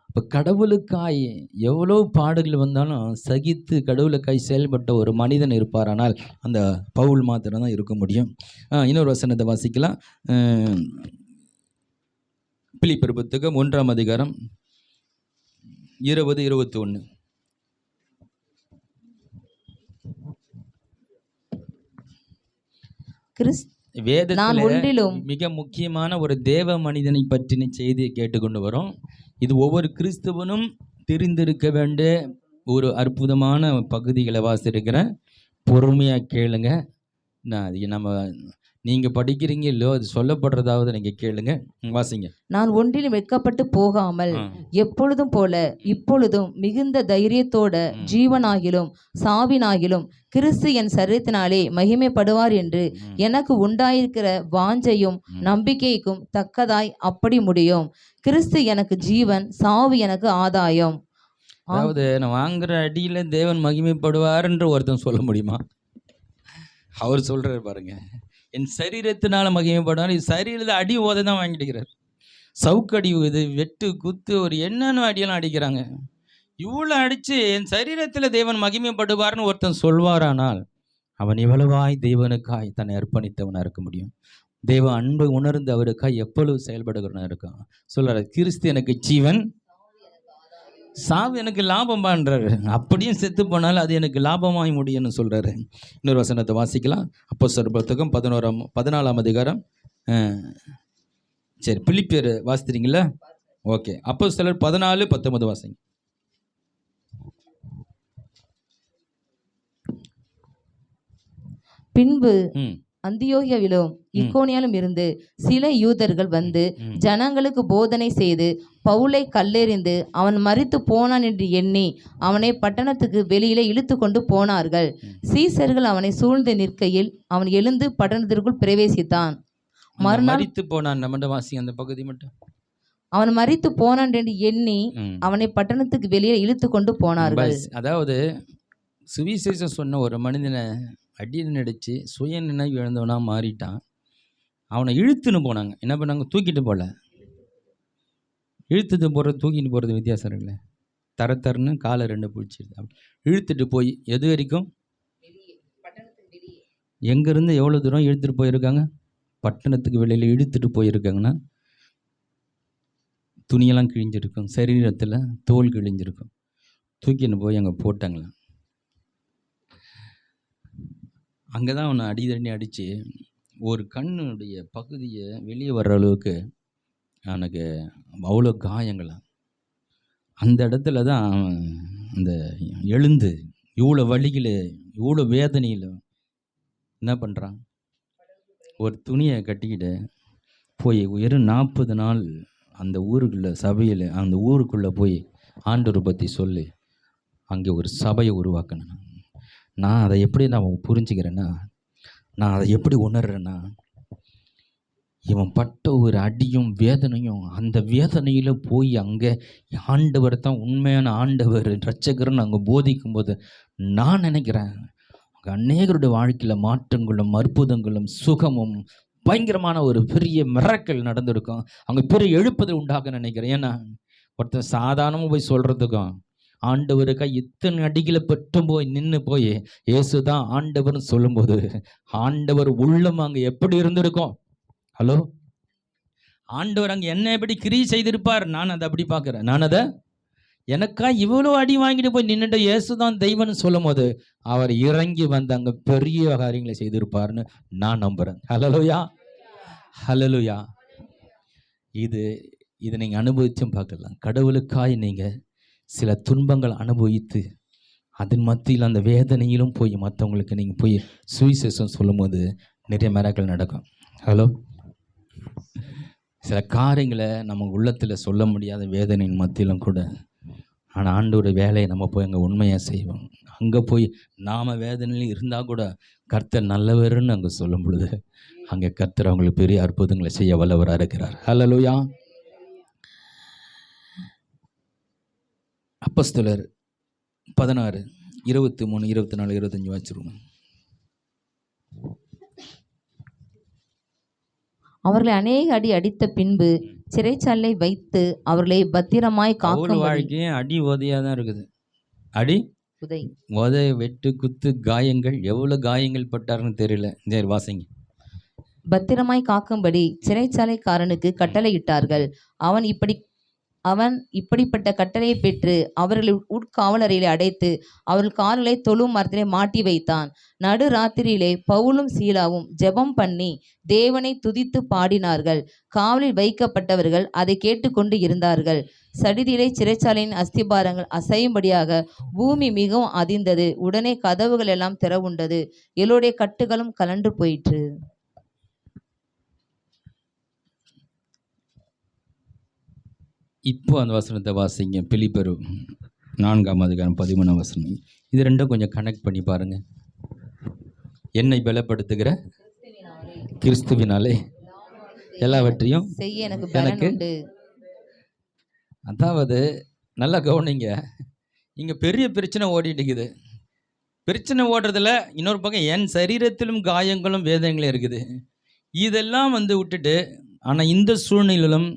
இப்போ கடவுளுக்காய் எவ்வளோ பாடுகள் வந்தாலும் சகித்து கடவுளுக்காய் செயல்பட்ட ஒரு மனிதன் இருப்பார். ஆனால் அந்த பவுல் மாத்திரம் தான் இருக்க முடியும். இன்னொரு வசனத்தை வாசிக்கலாம். பிலிப்பியர் புத்தகம் 1ஆம் அதிகாரம் 20-21. வேதத்தில் மிக முக்கியமான ஒரு தேவ மனிதனை பற்றின செய்தியை கேட்டுக்கொண்டு வரும். இது ஒவ்வொரு கிறிஸ்தவனும் தெரிந்திருக்க வேண்டிய ஒரு அற்புதமான பகுதிகளை வாசிருக்கிறேன். பொறுமையாக கேளுங்க. நம்ம நீங்க படிக்கிறீங்க இல்லையோ, அது சொல்லப்படுறதாவது நீங்க கேளுங்க, வாசிங்க. நான் ஒன்றிலும் வெட்கப்பட்டு போகாமல் எப்பொழுதும் போல இப்பொழுதும் மிகுந்த தைரியத்தோட ஜீவனாகிலும் சாவினாகிலும் கிறிஸ்து என் சரீரத்தினாலே மகிமைப்படுவார் என்று எனக்கு உண்டாயிருக்கிற வாஞ்சையும் நம்பிக்கைக்கும் தக்கதாய் அப்படி முடியும். கிறிஸ்து எனக்கு ஜீவன், சாவு எனக்கு ஆதாயம். அதாவது நான் வாங்குற அடியில தேவன் மகிமைப்படுவார் என்று ஒருத்தன் சொல்ல முடியுமா? அவர் சொல்றாரு பாருங்க, என் சரீரத்தினால மகிமைப்படுவார். சரீரத்தில் அடி ஓதை தான் வாங்கிட்டுக்கிறார். சவுக்கடி, இது வெட்டு குத்து, ஒரு என்னென்ன அடியெல்லாம் அடிக்கிறாங்க. இவ்வளோ அடித்து என் சரீரத்தில் தேவன் மகிமைப்படுவார்னு ஒருத்தன் சொல்வாரானால் அவன் எவ்வளவாய் தேவனுக்காய் தன்னை அர்ப்பணித்தவனாக இருக்க முடியும். தேவ அன்பை உணர்ந்து அவருக்காய் எப்பொழுது செயல்படுகிறவனாக இருக்கான். சொல்கிறார், கிறிஸ்து எனக்கு ஜீவன், சாவு எனக்கு லாபமான்றாரு. அப்படியும் செத்து போனாலும் அது எனக்கு லாபமாய் முடியும்னு சொல்கிறாரு. இன்னொரு வசனத்தை வாசிக்கலாம். அப்போஸ்தலர் புத்தகம் 14ஆம் அதிகாரம். சரி, பிலிப்பியர் வாசிக்கிறீங்களா? ஓகே, அப்போஸ்தலர் 14:19 வாசிங்க. பின்பு அந்தியோகியாவிலும் இக்கோனியாலும் இருந்து சில யூதர்கள் வந்து ஜனங்களுக்கு போதனை செய்து பவுலை கல்லெறிந்து அவன் மரித்து போனான் என்று எண்ணி அவனை பட்டணத்துக்கு வெளியிலே இழுத்து கொண்டு போனார்கள். சீசர்கள் அவனை சூழ்ந்து நிற்கையில் அவன் எழுந்து பட்டணத்திற்குள் பிரவேசித்தான். மறுநாள் அந்த பகுதி மட்டும் அவன் மரித்து போனான் என்று எண்ணி அவனை பட்டணத்துக்கு வெளியே இழுத்து கொண்டு போனார்கள். அதாவது சுவிசேஷம் சொன்ன ஒரு மனிதனை அடியில் நடிச்சு சுய நினைவு இழந்தவனா மாறிட்டான். அவனை இழுத்துன்னு போனாங்க. என்ன பண்ணாங்க? தூக்கிட்டு போகல. இழுத்துட்டு போகிறது தூக்கிட்டு போகிறது வித்தியாசம் இருக்குல்ல. தரன்னு காலை 2 பிடிச்சிருது. அப்படி இழுத்துட்டு போய் எது வரைக்கும்? எங்கேருந்து எவ்வளோ தூரம் இழுத்துட்டு போயிருக்காங்க? பட்டணத்துக்கு வெளியில் இழுத்துட்டு போயிருக்காங்கன்னா துணியெல்லாம் கிழிஞ்சிருக்கும், சரீரத்தில் தோல் கிழிஞ்சிருக்கும். தூக்கின்னு போய் அங்கே போட்டாங்களா. அங்கே தான் அவனை அடிதண்ணி அடித்து ஒரு கண்ணுடைய பகுதியை வெளியே வர்ற அளவுக்கு அவனுக்கு அவ்வளோ காயங்களாம். அந்த இடத்துல தான் அவன் அந்த எழுந்து இவ்வளோ வலியில் இவ்வளோ வேதனையில் என்ன பண்ணுறான், ஒரு துணியை கட்டிக்கிட்டு போய் வெறும் 40 நாள் அந்த ஊருக்குள்ளே சபையில் அந்த ஊருக்குள்ளே போய் ஆண்டவரை பற்றி சொல்லி அங்கே ஒரு சபையை உருவாக்கினேன். நான் அதை எப்படி நான் புரிஞ்சுக்கிறேன்னா, நான் அதை எப்படி உணர்றேன்னா, இவன் பட்ட ஒரு அடியும் வேதனையும், அந்த வேதனையில் போய் அங்கே ஆண்டவர் தான் உண்மையான ஆண்டவர் இரட்சகர்னு அங்கே போதிக்கும் போது நான் நினைக்கிறேன், அங்கே அநேகருடைய வாழ்க்கையில் மாற்றங்களும் அற்புதங்களும் சுகமும் பயங்கரமான ஒரு பெரிய மிராக்கிள் நடந்திருக்கும். அங்கே பெரிய எழுப்புதல் உண்டாக நினைக்கிறேன். ஏன்னா ஒருத்தன் சாதாரணமாக போய் சொல்கிறதுக்கும் ஆண்டவருக்கா இத்தனை அடிகளை பெற்று போய் நின்று போய் இயேசு தான் ஆண்டவர்னு சொல்லும்போது ஆண்டவர் உள்ளம் அங்கே எப்படி இருந்திருக்கும்? ஹலோ, ஆண்டவர் அங்கே என்ன எப்படி கிரியை செய்திருப்பார்? நான் அதை அப்படி பார்க்குறேன். நான் அதை எனக்கா இவ்வளோ அடி வாங்கிட்டு போய் நின்றுட்டு இயேசு தான் தெய்வம்னு சொல்லும் போது அவர் இறங்கி வந்து அங்கே பெரிய காரியங்களை செய்திருப்பார்னு நான் நம்புகிறேன். ஹல்லேலூயா, ஹல்லேலூயா. இது நீங்கள் அனுபவிச்சும் பார்க்கலாம். கடவுளுக்காய் நீங்கள் சில துன்பங்கள் அனுபவித்து அதன் மத்தியில் அந்த வேதனையிலும் போய் மற்றவங்களுக்கு நீங்கள் போய் சுவிசேஷம் சொல்லும் போது நிறைய மிராக்கிள் நடக்கும். ஹலோ, சில காரியங்களை நம்ம உள்ளத்தில் சொல்ல முடியாத வேதனையின் மத்தியிலும் கூட, ஆனால் ஆண்டோட வேலையை நம்ம போய் அங்கே உண்மையாக செய்வோம். அங்கே போய் நாம் வேதனையில் இருந்தால் கூட கர்த்தர் நல்லவர்னு அங்கே சொல்லும் பொழுது அங்கே கர்த்தர் அவங்களுக்கு பெரிய அற்புதங்களை செய்ய வல்லவராக இருக்கிறார். ஹல்லேலூயா. அப்போஸ்தலர் 16, 23, 24, 25 வச்சிருவோம். அவர்களை அநேக அடி அடித்த பின்பு சிறைச்சாலை வைத்து அவர்களை பத்திரமாய் காக்கும். வாழ்க்கையும் அடி உதையாக தான் இருக்குது. அடி உதை, வெட்டு, குத்து, காயங்கள். எவ்வளோ காயங்கள் பட்டாருன்னு தெரியல. சரி வாசிங்க. பத்திரமாய் காக்கும்படி சிறைச்சாலைக்காரனுக்கு கட்டளையிட்டார்கள். அவன் இப்படிப்பட்ட கட்டளையை பெற்று அவர்களை உட்காவலறையிலே அடைத்து அவர்கள் கால்களை தொழு மரத்திலே மாட்டி வைத்தான். நடு ராத்திரியிலே பவுலும் சீலாவும் ஜெபம் பண்ணி தேவனை துதித்து பாடினார்கள். காவலில் வைக்கப்பட்டவர்கள் அதை கேட்டுக்கொண்டு இருந்தார்கள். சடிதியிலே சிறைச்சாலையின் அஸ்திபாரங்கள் அசையும்படியாக பூமி மிகவும் அதிர்ந்தது. உடனே கதவுகள் எல்லாம் திறவுண்டது. எல்லோருடைய கட்டுகளும் கலண்டு போயிற்று. இப்போ அந்த வசனத்தை வாசிங்க. பிலிப்பர் 4:13. இது ரெண்டும் கொஞ்சம் கனெக்ட் பண்ணி பாருங்க. என்னை பலப்படுத்துகிற கிறிஸ்துவினாலே எல்லாவற்றையும் செய்ய எனக்கு. அதாவது நல்லா கவனிங்க, இங்கே பெரிய பிரச்சனை ஓடிட்டு இருக்குது. பிரச்சனை ஓடுறதுல இன்னொரு பக்கம் என் சரீரத்திலும் காயங்களும் வேதனைகளும் இருக்குது. இதெல்லாம் விட்டுட்டு, ஆனால் இந்த சூழ்நிலையிலும்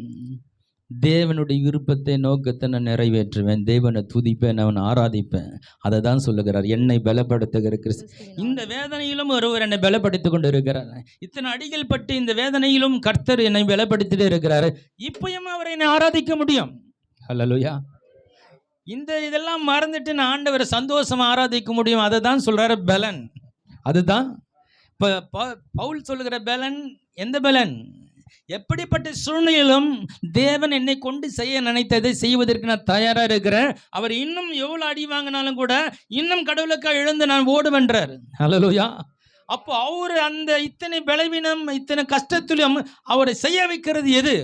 தேவனுடைய விருப்பத்தை நோக்கத்தை நான் நிறைவேற்றுவேன், தேவனை துதிப்பேன், அவனை ஆராதிப்பேன். அதை தான் சொல்லுகிறார், என்னை பலப்படுத்துகிற கிறிஸ்து. இந்த வேதனையிலும் ஒருவர் என்னை பலப்படுத்தி கொண்டு இருக்கிறார். இத்தனை அடிகள் பட்டு இந்த வேதனையிலும் கர்த்தர் என்னை பலப்படுத்திட்டு இருக்கிறார். இப்பயும் அவரை என்னை ஆராதிக்க முடியும். ஹல்லேலூயா. இதெல்லாம் மறந்துட்டு நான் ஆண்டவரை சந்தோஷமா ஆராதிக்க முடியும். அதை தான் சொல்றாரு பலன். அதுதான் இப்போ பவுல் சொல்லுகிற பலன். எந்த பலன்? எப்படிப்பட்ட சூழ்நிலையிலும் தேவன் என்னை கொண்டு செய்ய நினைத்ததை செய்வதற்கு நான் தயாராக இருக்கிறேன். அவர் இன்னும் எவ்வளோ அடி வாங்கினாலும் கூட இன்னும் கடவுளுக்காக எழுந்து நான் ஓடுவென்றார். ஹல்லேலூயா. அப்போ அவர் அந்த இத்தனை பலவீனம் இத்தனை கஷ்டத்திலும் அவரை செய்ய வைக்கிறது எது?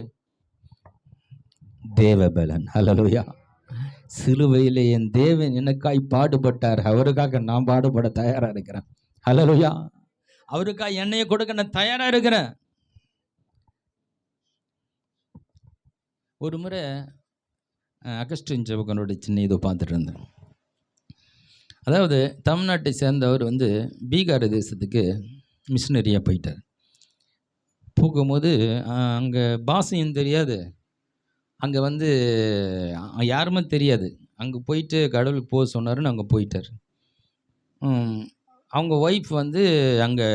தேவ பலன். ஹல்லேலூயா. சிலுவையில் என் தேவன் எனக்காய் பாடுபட்டார், அவருக்காக நான் பாடுபட தயாராக இருக்கிறேன். ஹல்லேலூயா. அவருக்காக என்னையை கொடுக்க நான் தயாராக இருக்கிறேன். ஒரு முறை அகஸ்டின் ஜெபகனுடைய சின்ன இதோ பார்த்துட்டு இருந்தேன். அதாவது தமிழ்நாட்டை சேர்ந்தவர் பீகார் தேசத்துக்கு மிஷினரியாக போயிட்டார். போகும்போது அங்கே பாஷையும் தெரியாது, அங்கே யாருமே தெரியாது. அங்கே போயிட்டு கடவுளுக்கு போக சொன்னாருன்னு அங்கே போயிட்டார். அவங்க ஒய்ஃப் அங்கே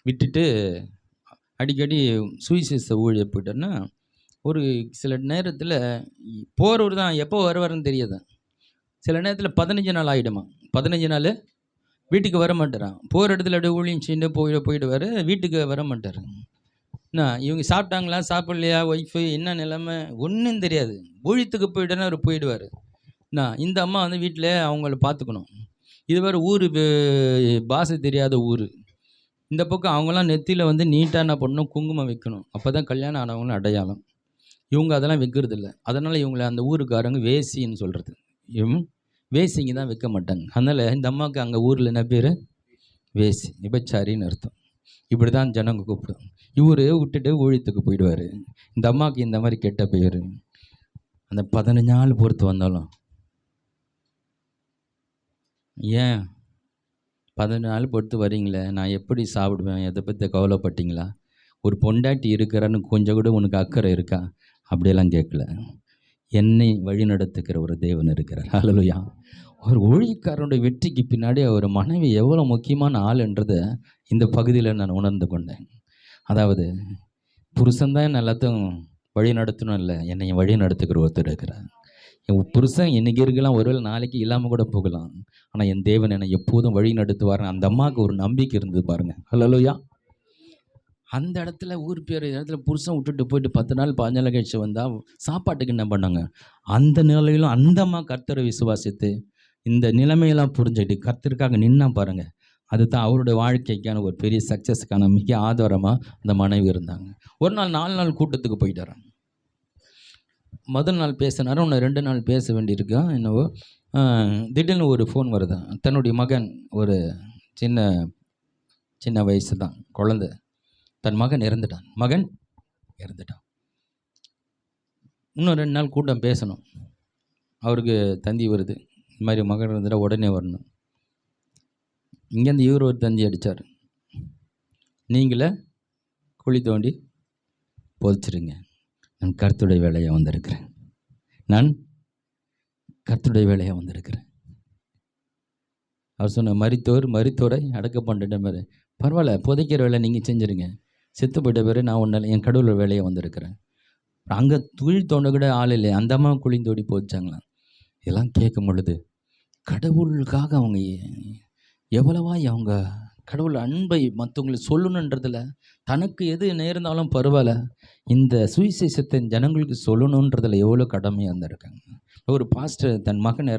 விட்டுட்டு அடிக்கடி சுவிசேஷ ஊழிய போயிட்டார்னா, ஒரு சில நேரத்தில் போகிறவர் தான் எப்போ வருவாருன்னு தெரியாது. சில நேரத்தில் 15 நாள் ஆகிடுமா. 15 நாள் வீட்டுக்கு வர மாட்டாரான். போகிற இடத்துல அப்படியே ஊழியம் செஞ்சு போயிடுவார், வீட்டுக்கு வர மாட்டார். என்ன இவங்க சாப்பிட்டாங்களா சாப்பிட்லையா, ஒய்ஃபு என்ன நிலைமை ஒன்றும் தெரியாது. ஊழியத்துக்கு போயிட்டேன்னா அவர் போயிடுவார். இந்த அம்மா வந்து வீட்டில் அவங்கள பார்த்துக்கணும். இது வேறு ஊர் பாஷை தெரியாத ஊர். இந்த பக்கம் அவங்களாம் நெத்தியில் வந்து நீட்டாக என்ன பண்ணணும், குங்குமம் வைக்கணும். அப்போ தான் கல்யாணம் ஆனவங்களும் அடையாளம். இவங்க அதெல்லாம் வைக்கிறது இல்லை. அதனால் இவங்களை அந்த ஊருக்காரங்க வேசின்னு சொல்கிறது. வேசிங்க தான் வைக்க மாட்டாங்க. அதனால் இந்த அம்மாவுக்கு அங்கே ஊரில் என்ன பேர், வேசி, விபச்சாரின்னு அர்த்தம். இப்படி தான் ஜனங்க கூப்பிடும். இவர் விட்டுட்டு ஊழியத்துக்கு போயிடுவார். இந்த அம்மாவுக்கு இந்த மாதிரி கெட்ட பேர். அந்த 15 நாள் பொறுத்து வந்தாலும், ஏன் 15 நாள் பொறுத்து வரீங்களே, நான் எப்படி சாப்பிடுவேன், எதை பற்றி கவலைப்பட்டீங்களா, ஒரு பொண்டாட்டி இருக்கிறான்னு கொஞ்சம் கூட உனக்கு அக்கறை இருக்கா, அப்படியெல்லாம் கேட்கல. என்னை வழி நடத்துக்கிற ஒரு தேவன் இருக்கிறார். ஹல்லேலூயா. ஒரு ஊழியக்காரனுடைய வெற்றிக்கு பின்னாடி ஒரு மனைவி எவ்வளோ முக்கியமான ஆள்ன்றதை இந்த பகுதியில் நான் உணர்ந்து கொண்டேன். அதாவது புருஷன்தான் எல்லாத்தையும் வழி நடத்தணும் இல்லை, என்னை வழி நடத்துக்கிற ஒருத்தர் இருக்கிறார். என் புருஷன் இன்றைக்கி இருக்கலாம், ஒருவேளை நாளைக்கு இல்லாமல் கூட போகலாம். ஆனால் என் தேவன் என்னை எப்போதும் வழி நடத்துவார். அந்த அம்மாவுக்கு ஒரு நம்பிக்கை இருந்தது பாருங்கள். ஹல்லேலூயா. அந்த இடத்துல ஊர் பேர் இடத்துல புருஷன் விட்டுட்டு போயிட்டு 10 நாள் 15 நாள் கழிச்சு வந்தால் சாப்பாட்டுக்கு என்ன பண்ணாங்க? அந்த நிலையிலும் அந்த அம்மா கர்த்தரை விசுவாசித்து இந்த நிலைமையெல்லாம் புரிஞ்சுக்கிட்டு கர்த்தருக்காக நின்னா பாருங்கள். அதுதான் அவருடைய வாழ்க்கைக்கான ஒரு பெரிய சக்ஸஸ்க்கான மிக ஆதாரமாக அந்த மனைவி இருந்தாங்க. ஒரு நாள் 4 நாள் கூட்டத்துக்கு போயிட்டாரான். முதல் நாள் பேசினார், இன்னும் 2 நாள் பேச வேண்டியிருக்கா என்னவோ. திடீர்னு ஒரு ஃபோன் வருது. தன்னுடைய மகன், ஒரு சின்ன வயசு தான் குழந்தை, தன் மகன் இறந்துட்டான். இன்னும் 2 நாள் கூட்டம் பேசணும். அவருக்கு தந்தி வருது, இந்த மாதிரி மகன் இருந்துட்டா உடனே வரணும். இங்கேருந்து இவர் ஒரு தந்தி அடித்தார், நீங்களே குழி தோண்டி புதைச்சிருங்க, நான் கர்த்தருடைய வேலையாக வந்திருக்கிறேன். அவர் சொன்ன மரித்தோரை அடக்க பண்ணிட்ட மாதிரி, பரவாயில்ல புதைக்கிற வேலை நீங்கள் செஞ்சுருங்க, செத்து போயிட்ட பேர் நான் ஒன்றில் என் கடவுள் வேலையை வந்திருக்கிறேன். அங்கே குழி தோண்ட கூட ஆள் இல்லை, அந்த அம்மா குழி தோண்டி போச்சாங்களாம். இதெல்லாம் கேட்கும் பொழுது கடவுளுக்காக அவங்க எவ்வளவாய் அவங்க கடவுள் அன்பை மற்றவங்களுக்கு சொல்லணுன்றதில், தனக்கு எது நேர்ந்தாலும் பரவாயில்ல, இந்த சுவிசேஷத்தை ஜனங்களுக்கு சொல்லணுன்றதில் எவ்வளோ கடமையாக இருந்திருக்காங்க. ஒரு பாஸ்டர் தன் மகன்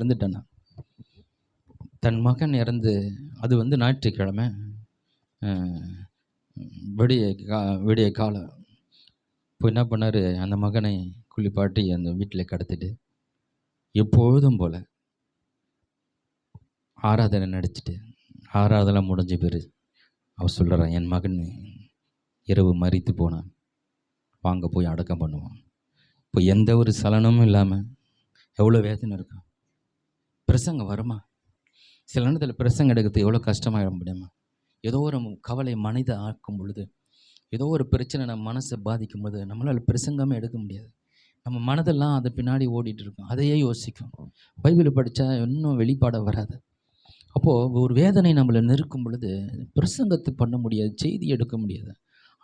இறந்து அது வந்து ஞாயிற்றுக்கிழமை விடிய காலம் இப்போ என்ன பண்ணார், அந்த மகனை குளிப்பாட்டி அந்த வீட்டில் கடத்திட்டு எப்பொழுதும் போல் ஆராதனை நடிச்சிட்டு, ஆராதனை முடிஞ்ச பேர் அவர் சொல்கிறான், என் மகன் இரவு மரித்து போனான், வாங்க போய் அடக்கம் பண்ணுவான். இப்போ எந்த ஒரு சலனமும் இல்லாமல் எவ்வளோ வேதனை இருக்கும். பிரசங்கம் வருமா? சில நேரத்தில் பிரசங்கம் எடுக்கிறது எவ்வளோ கஷ்டமாயிட முடியுமா? ஏதோ ஒரு கவலை மனித ஆக்கும் பொழுது, ஏதோ ஒரு பிரச்சனை நம்ம மனசை பாதிக்கும் போது நம்மளால் பிரசங்கமே எடுக்க முடியாது. நம்ம மனதெல்லாம் அதை பின்னாடி ஓடிட்டு இருக்கும், அதையே யோசிக்கும். பைபிள் படித்தா இன்னும் வெளிப்பாட வராது. அப்போது ஒரு வேதனை நம்மளை நெருக்கும் பொழுது பிரசங்கத்தை பண்ண முடியாது, செய்தி எடுக்க முடியாது.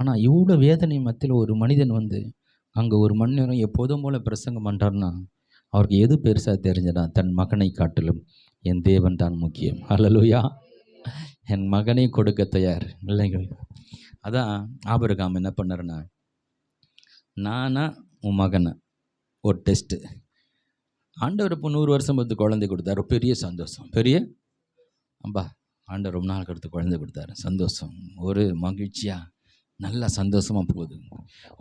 ஆனால் இவ்வளோ வேதனை மத்தியில் ஒரு மனிதன் வந்து அங்கே 1 மணி நேரம் எப்போதும் போல் பிரசங்கம் பண்ணுறாருன்னா, அவருக்கு எது பெருசாக தெரிஞ்சதா? தன் மகனை காட்டிலும் என் தேவன் தான் முக்கியம். ஹல்லேலூயா. என் மகனை கொடுக்க தயார் இல்லைங்கள். அதான் ஆபிரகாம் என்ன பண்ணாருன்னா, நானா உன் மகனை ஒரு டெஸ்ட்டு. ஆண்டவர் இப்போ 100 வருஷம் பார்த்து குழந்தை கொடுத்தாரு, பெரிய சந்தோஷம். ஆண்டவர் ரொம்ப நாள் கடுத்து குழந்தை கொடுத்தாரு, சந்தோஷம், ஒரு மகிழ்ச்சியாக நல்லா சந்தோஷமாக போகுது.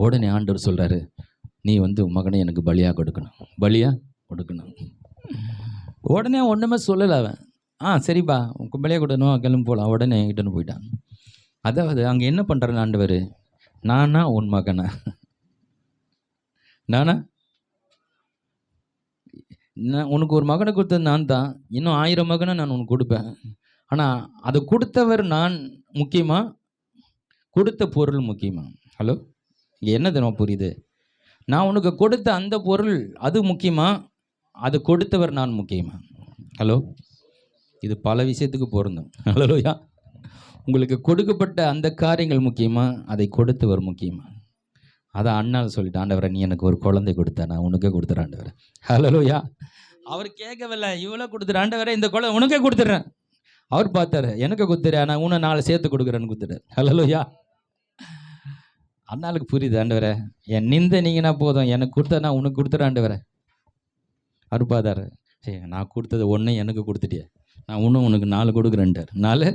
உடனே ஆண்டவர் சொல்கிறாரு, நீ வந்து உன் மகனை எனக்கு பலியாக கொடுக்கணும். உடனே ஒன்றுமே சொல்லலை அவன். சரிப்பா உனக்கு பலியாக கொடுக்கணும், கிளம்பி போகலாம். உடனே கிட்டன்னு போயிட்டான். அதாவது அங்கே என்ன பண்ணுறேன்னு ஆண்டவர், நானா உன் மகனா, நான் உனக்கு ஒரு மகனை கொடுத்தது நான் தான், இன்னும் 1000 மகனை நான் உனக்கு கொடுப்பேன். ஆனால் அதை கொடுத்தவர் நான் முக்கியமா, கொடுத்த பொருள் முக்கியமா? ஹலோ, இங்கே என்ன தினம் புரியுது? நான் உனக்கு கொடுத்த அந்த பொருள் அது முக்கியமா, அது கொடுத்தவர் நான் முக்கியமா? ஹலோ, இது பல விஷயத்துக்கு பொருந்தும். ஹலோயா. உங்களுக்கு கொடுக்கப்பட்ட அந்த காரியங்கள் முக்கியமா, அதை கொடுத்தவர் முக்கியமா? அதான் அண்ணால் சொல்லிட்டு, ஆண்டவரை நீ எனக்கு ஒரு குழந்தை கொடுத்தா நான் உனக்கே கொடுத்துறேன் ஆண்டவரை. ஹல்லேலூயா. அவர் கேட்கவில்லை, இவ்வளோ கொடுத்துரு ஆண்டவரை, இந்த குழந்தை உனக்கே கொடுத்துட்றேன். அவர் பார்த்தாரு, எனக்கு குத்துரு, நான் உன்னை 4 சேர்த்து கொடுக்குறேன்னு குத்துறாரு. ஹல்லேலூயா. அண்ணாளுக்கு புரியுது, ஆண்டவரே என் நிந்தை நீங்கன்னா போதும், எனக்கு கொடுத்தா நான் உனக்கு கொடுத்துறேன் ஆண்டவரே. அவர் பார்த்தாரு, சரி நான் கொடுத்தது ஒன்று எனக்கு கொடுத்துட்டியே, நான் இன்னும் உனக்கு 4 கொடுக்குறேன்ட்டார். 4.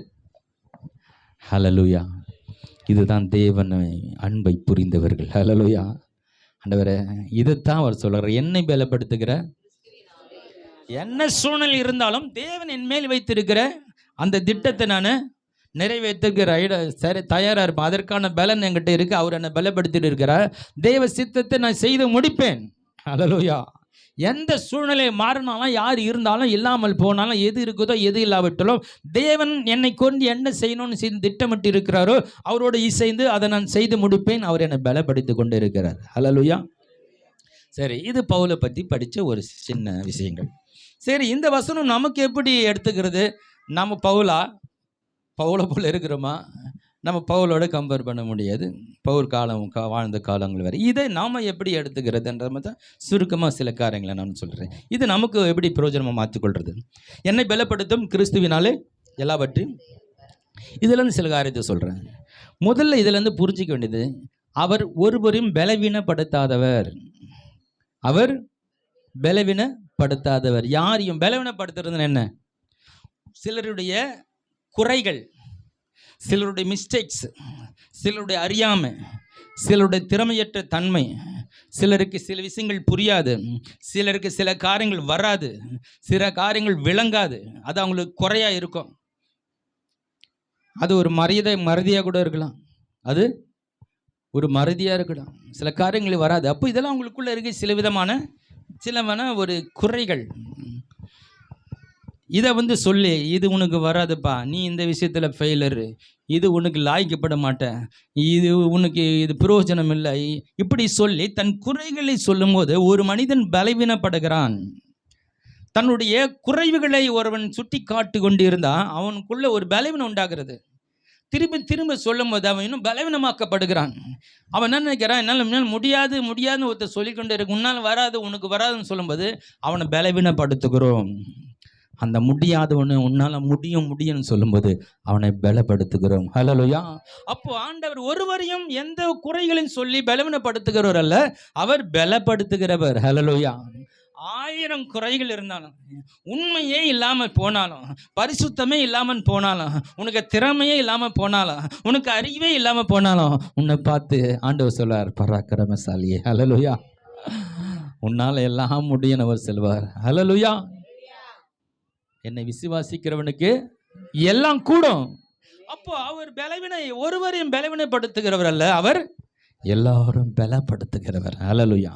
ஹல்லேலூயா. இதுதான் தேவனை அன்பை புரிந்தவர்கள். ஹல்லேலூயா. ஆண்டவரே, இதைத்தான் அவர் சொல்கிறார், என்னை பலப்படுத்துகிற, என்ன சூழ்நிலை இருந்தாலும் தேவன் என் மேல் வைத்திருக்கிற அந்த திட்டத்தை நான் நிறைவேற்றுகிற சரி தயாராக இருப்பேன். அதற்கான பலன் என்கிட்ட இருக்குது. அவர் என்னை பலப்படுத்திட்டு இருக்கிறார். தேவ சித்தத்தை நான் செய்து முடிப்பேன். ஹல்லேலூயா. எந்த சூழ்நிலை மாறினாலும், யார் இருந்தாலும், இல்லாமல் போனாலும், எது இருக்குதோ எது இல்லாவிட்டாலும், தேவன் என்னை கொண்டு என்ன செய்யணும்னு செய்து திட்டமிட்டு இருக்கிறாரோ அவரோடு இசைந்து அதை நான் செய்து முடிப்பேன். அவர் என்னை பலப்படுத்தி கொண்டு இருக்கிறார். ஹல்லேலூயா. சரி, இது பவுலை பற்றி படித்த ஒரு சின்ன விஷயங்கள். சரி, இந்த வசனம் நமக்கு எப்படி எடுத்துக்கிறது? நம்ம பவுலை போல் இருக்கிறோமா? நம்ம பவுலோட கம்பேர் பண்ண முடியாது. பவுல் வாழ்ந்த காலங்கள் வேறு. இதை நாம் எப்படி எடுத்துக்கிறதுன்ற மாதிரி தான் சுருக்கமாக சில காரியங்களை நான் சொல்கிறேன். இது நமக்கு எப்படி பிரயோஜனமாக மாற்றிக்கொள்வது? என்னை பலப்படுத்தும் கிறிஸ்துவினாலே எல்லாவற்றையும். இதுலேருந்து சில காரியத்தை சொல்கிறேன். முதல்ல இதுலேருந்து புரிஞ்சிக்க வேண்டியது, அவர் ஒருவரையும் பலவீனப்படுத்தாதவர். அவர் பலவீனப்படுத்தாதவர். யாரையும் பலவீனப்படுத்துறதுன்னு என்ன? சிலருடைய குறைகள், சிலருடைய மிஸ்டேக்ஸ், சிலருடைய அறியாமை, சிலருடைய திறமையற்ற தன்மை, சிலருக்கு சில விஷயங்கள் புரியாது, சிலருக்கு சில காரியங்கள் வராது, சில காரியங்கள் விளங்காது, அது அவங்களுக்கு குறையாக இருக்கும். அது ஒரு மறதியாக கூட இருக்கலாம். அது ஒரு மறதியாக இருக்கலாம். சில காரியங்கள் வராது. அப்போ இதெல்லாம் அவங்களுக்குள்ளே இருக்க சில விதமான ஒரு குறைகள். இதை சொல்லி, இது உனக்கு வராதுப்பா, நீ இந்த விஷயத்தில் ஃபெயிலரு, இது உனக்கு லாய்க்கப்பட மாட்டேன், இது உனக்கு இது பிரயோஜனம் இல்லை, இப்படி சொல்லி தன் குறைகளை சொல்லும்போது ஒரு மனிதன் பலவீனப்படுகிறான். தன்னுடைய குறைவுகளை ஒருவன் சுட்டி காட்டு கொண்டு இருந்தால் அவனுக்குள்ள ஒரு பலவீனம் உண்டாகிறது. திரும்ப திரும்ப சொல்லும் போது அவன் இன்னும் பலவீனமாக்கப்படுகிறான். அவன் என்ன நினைக்கிறான், என்னால் முடியாதுன்னு ஒருத்தர் சொல்லிக்கொண்டே இருக்கு. உன்னால் வராது, உனக்கு வராதுன்னு சொல்லும்போது அவனை பலவீனப்படுத்துகிறோம். அந்த முடியாதவனு உன்னால் முடியும்னு சொல்லும்போது அவனை பலப்படுத்துகிறோம். ஹல்லேலூயா. அப்போ ஆண்டவர் ஒருவரையும் எந்த குறைகளையும் சொல்லி பலவீனப்படுத்துகிறவர் அல்ல, அவர் பலப்படுத்துகிறவர். ஹல்லேலூயா. 1000 குறைகள் இருந்தாலும், உண்மையே இல்லாமல் போனாலும், பரிசுத்தமே இல்லாமல் போனாலும், உனக்கு திறமையே இல்லாமல் போனாலும், உனக்கு அறிவே இல்லாமல் போனாலும், உன்னை பார்த்து ஆண்டவர் சொல்வார், பராக்கிரமசாலியே. ஹல்லேலூயா. உன்னால் எல்லாம் முடியும் அவர் சொல்வார். ஹல்லேலூயா. என்னை விசுவாசிக்கிறவனுக்கு எல்லாம் கூடும். அப்போ அவர் ஒருவரையும் பலவீனப்படுத்துகிறவர் அல்ல, அவர் எல்லாரும் பலப்படுத்துகிறவர். ஹல்லேலூயா.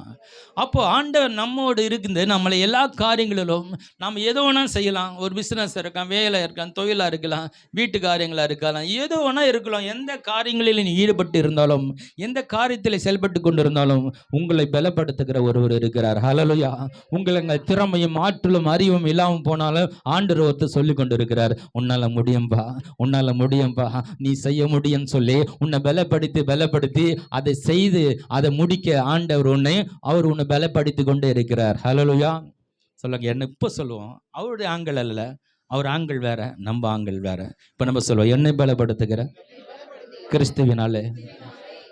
அப்போ ஆண்டவர் நம்மோடு இருக்குது. நம்மளை எல்லா காரியங்களிலும் நாம் எதோ வேணால் செய்யலாம். ஒரு பிஸ்னஸ் இருக்கலாம், வேலை இருக்கலாம், தொழிலாக இருக்கலாம், வீட்டு காரியங்களாக இருக்கலாம், ஏதோ வேணால் இருக்கலாம். எந்த காரியங்களில் நீ ஈடுபட்டு இருந்தாலும், எந்த காரியத்தில் செயல்பட்டு கொண்டு இருந்தாலும் உங்களை பலப்படுத்துகிற ஒருவர் இருக்கிறார். ஹல்லேலூயா. உங்கள் திறமையும் ஆற்றலும் அறிவும் இல்லாமல் போனாலும் ஆண்டவர் ஒருத்தர் சொல்லி கொண்டு இருக்கிறார், உன்னால் முடியும்பா, நீ செய்ய முடியும்னு சொல்லி உன்னை பலப்படுத்தி அதை செய்து அதை முடிக்க ஆண்டவர் அவர் உன்னை பலப்படுத்தி கொண்டே இருக்கிறார். ஹல்லேலூயா. சொல்லுங்க. என்ன இப்போ சொல்லுவோம், அவருடைய ஆண்கள் அல்ல, அவர் ஆண்கள் வேற, நம்ம ஆண்கள் வேற. இப்போ நம்ம சொல்லுவோம், என்னை பலப்படுத்துகிற கிறிஸ்துவினாலே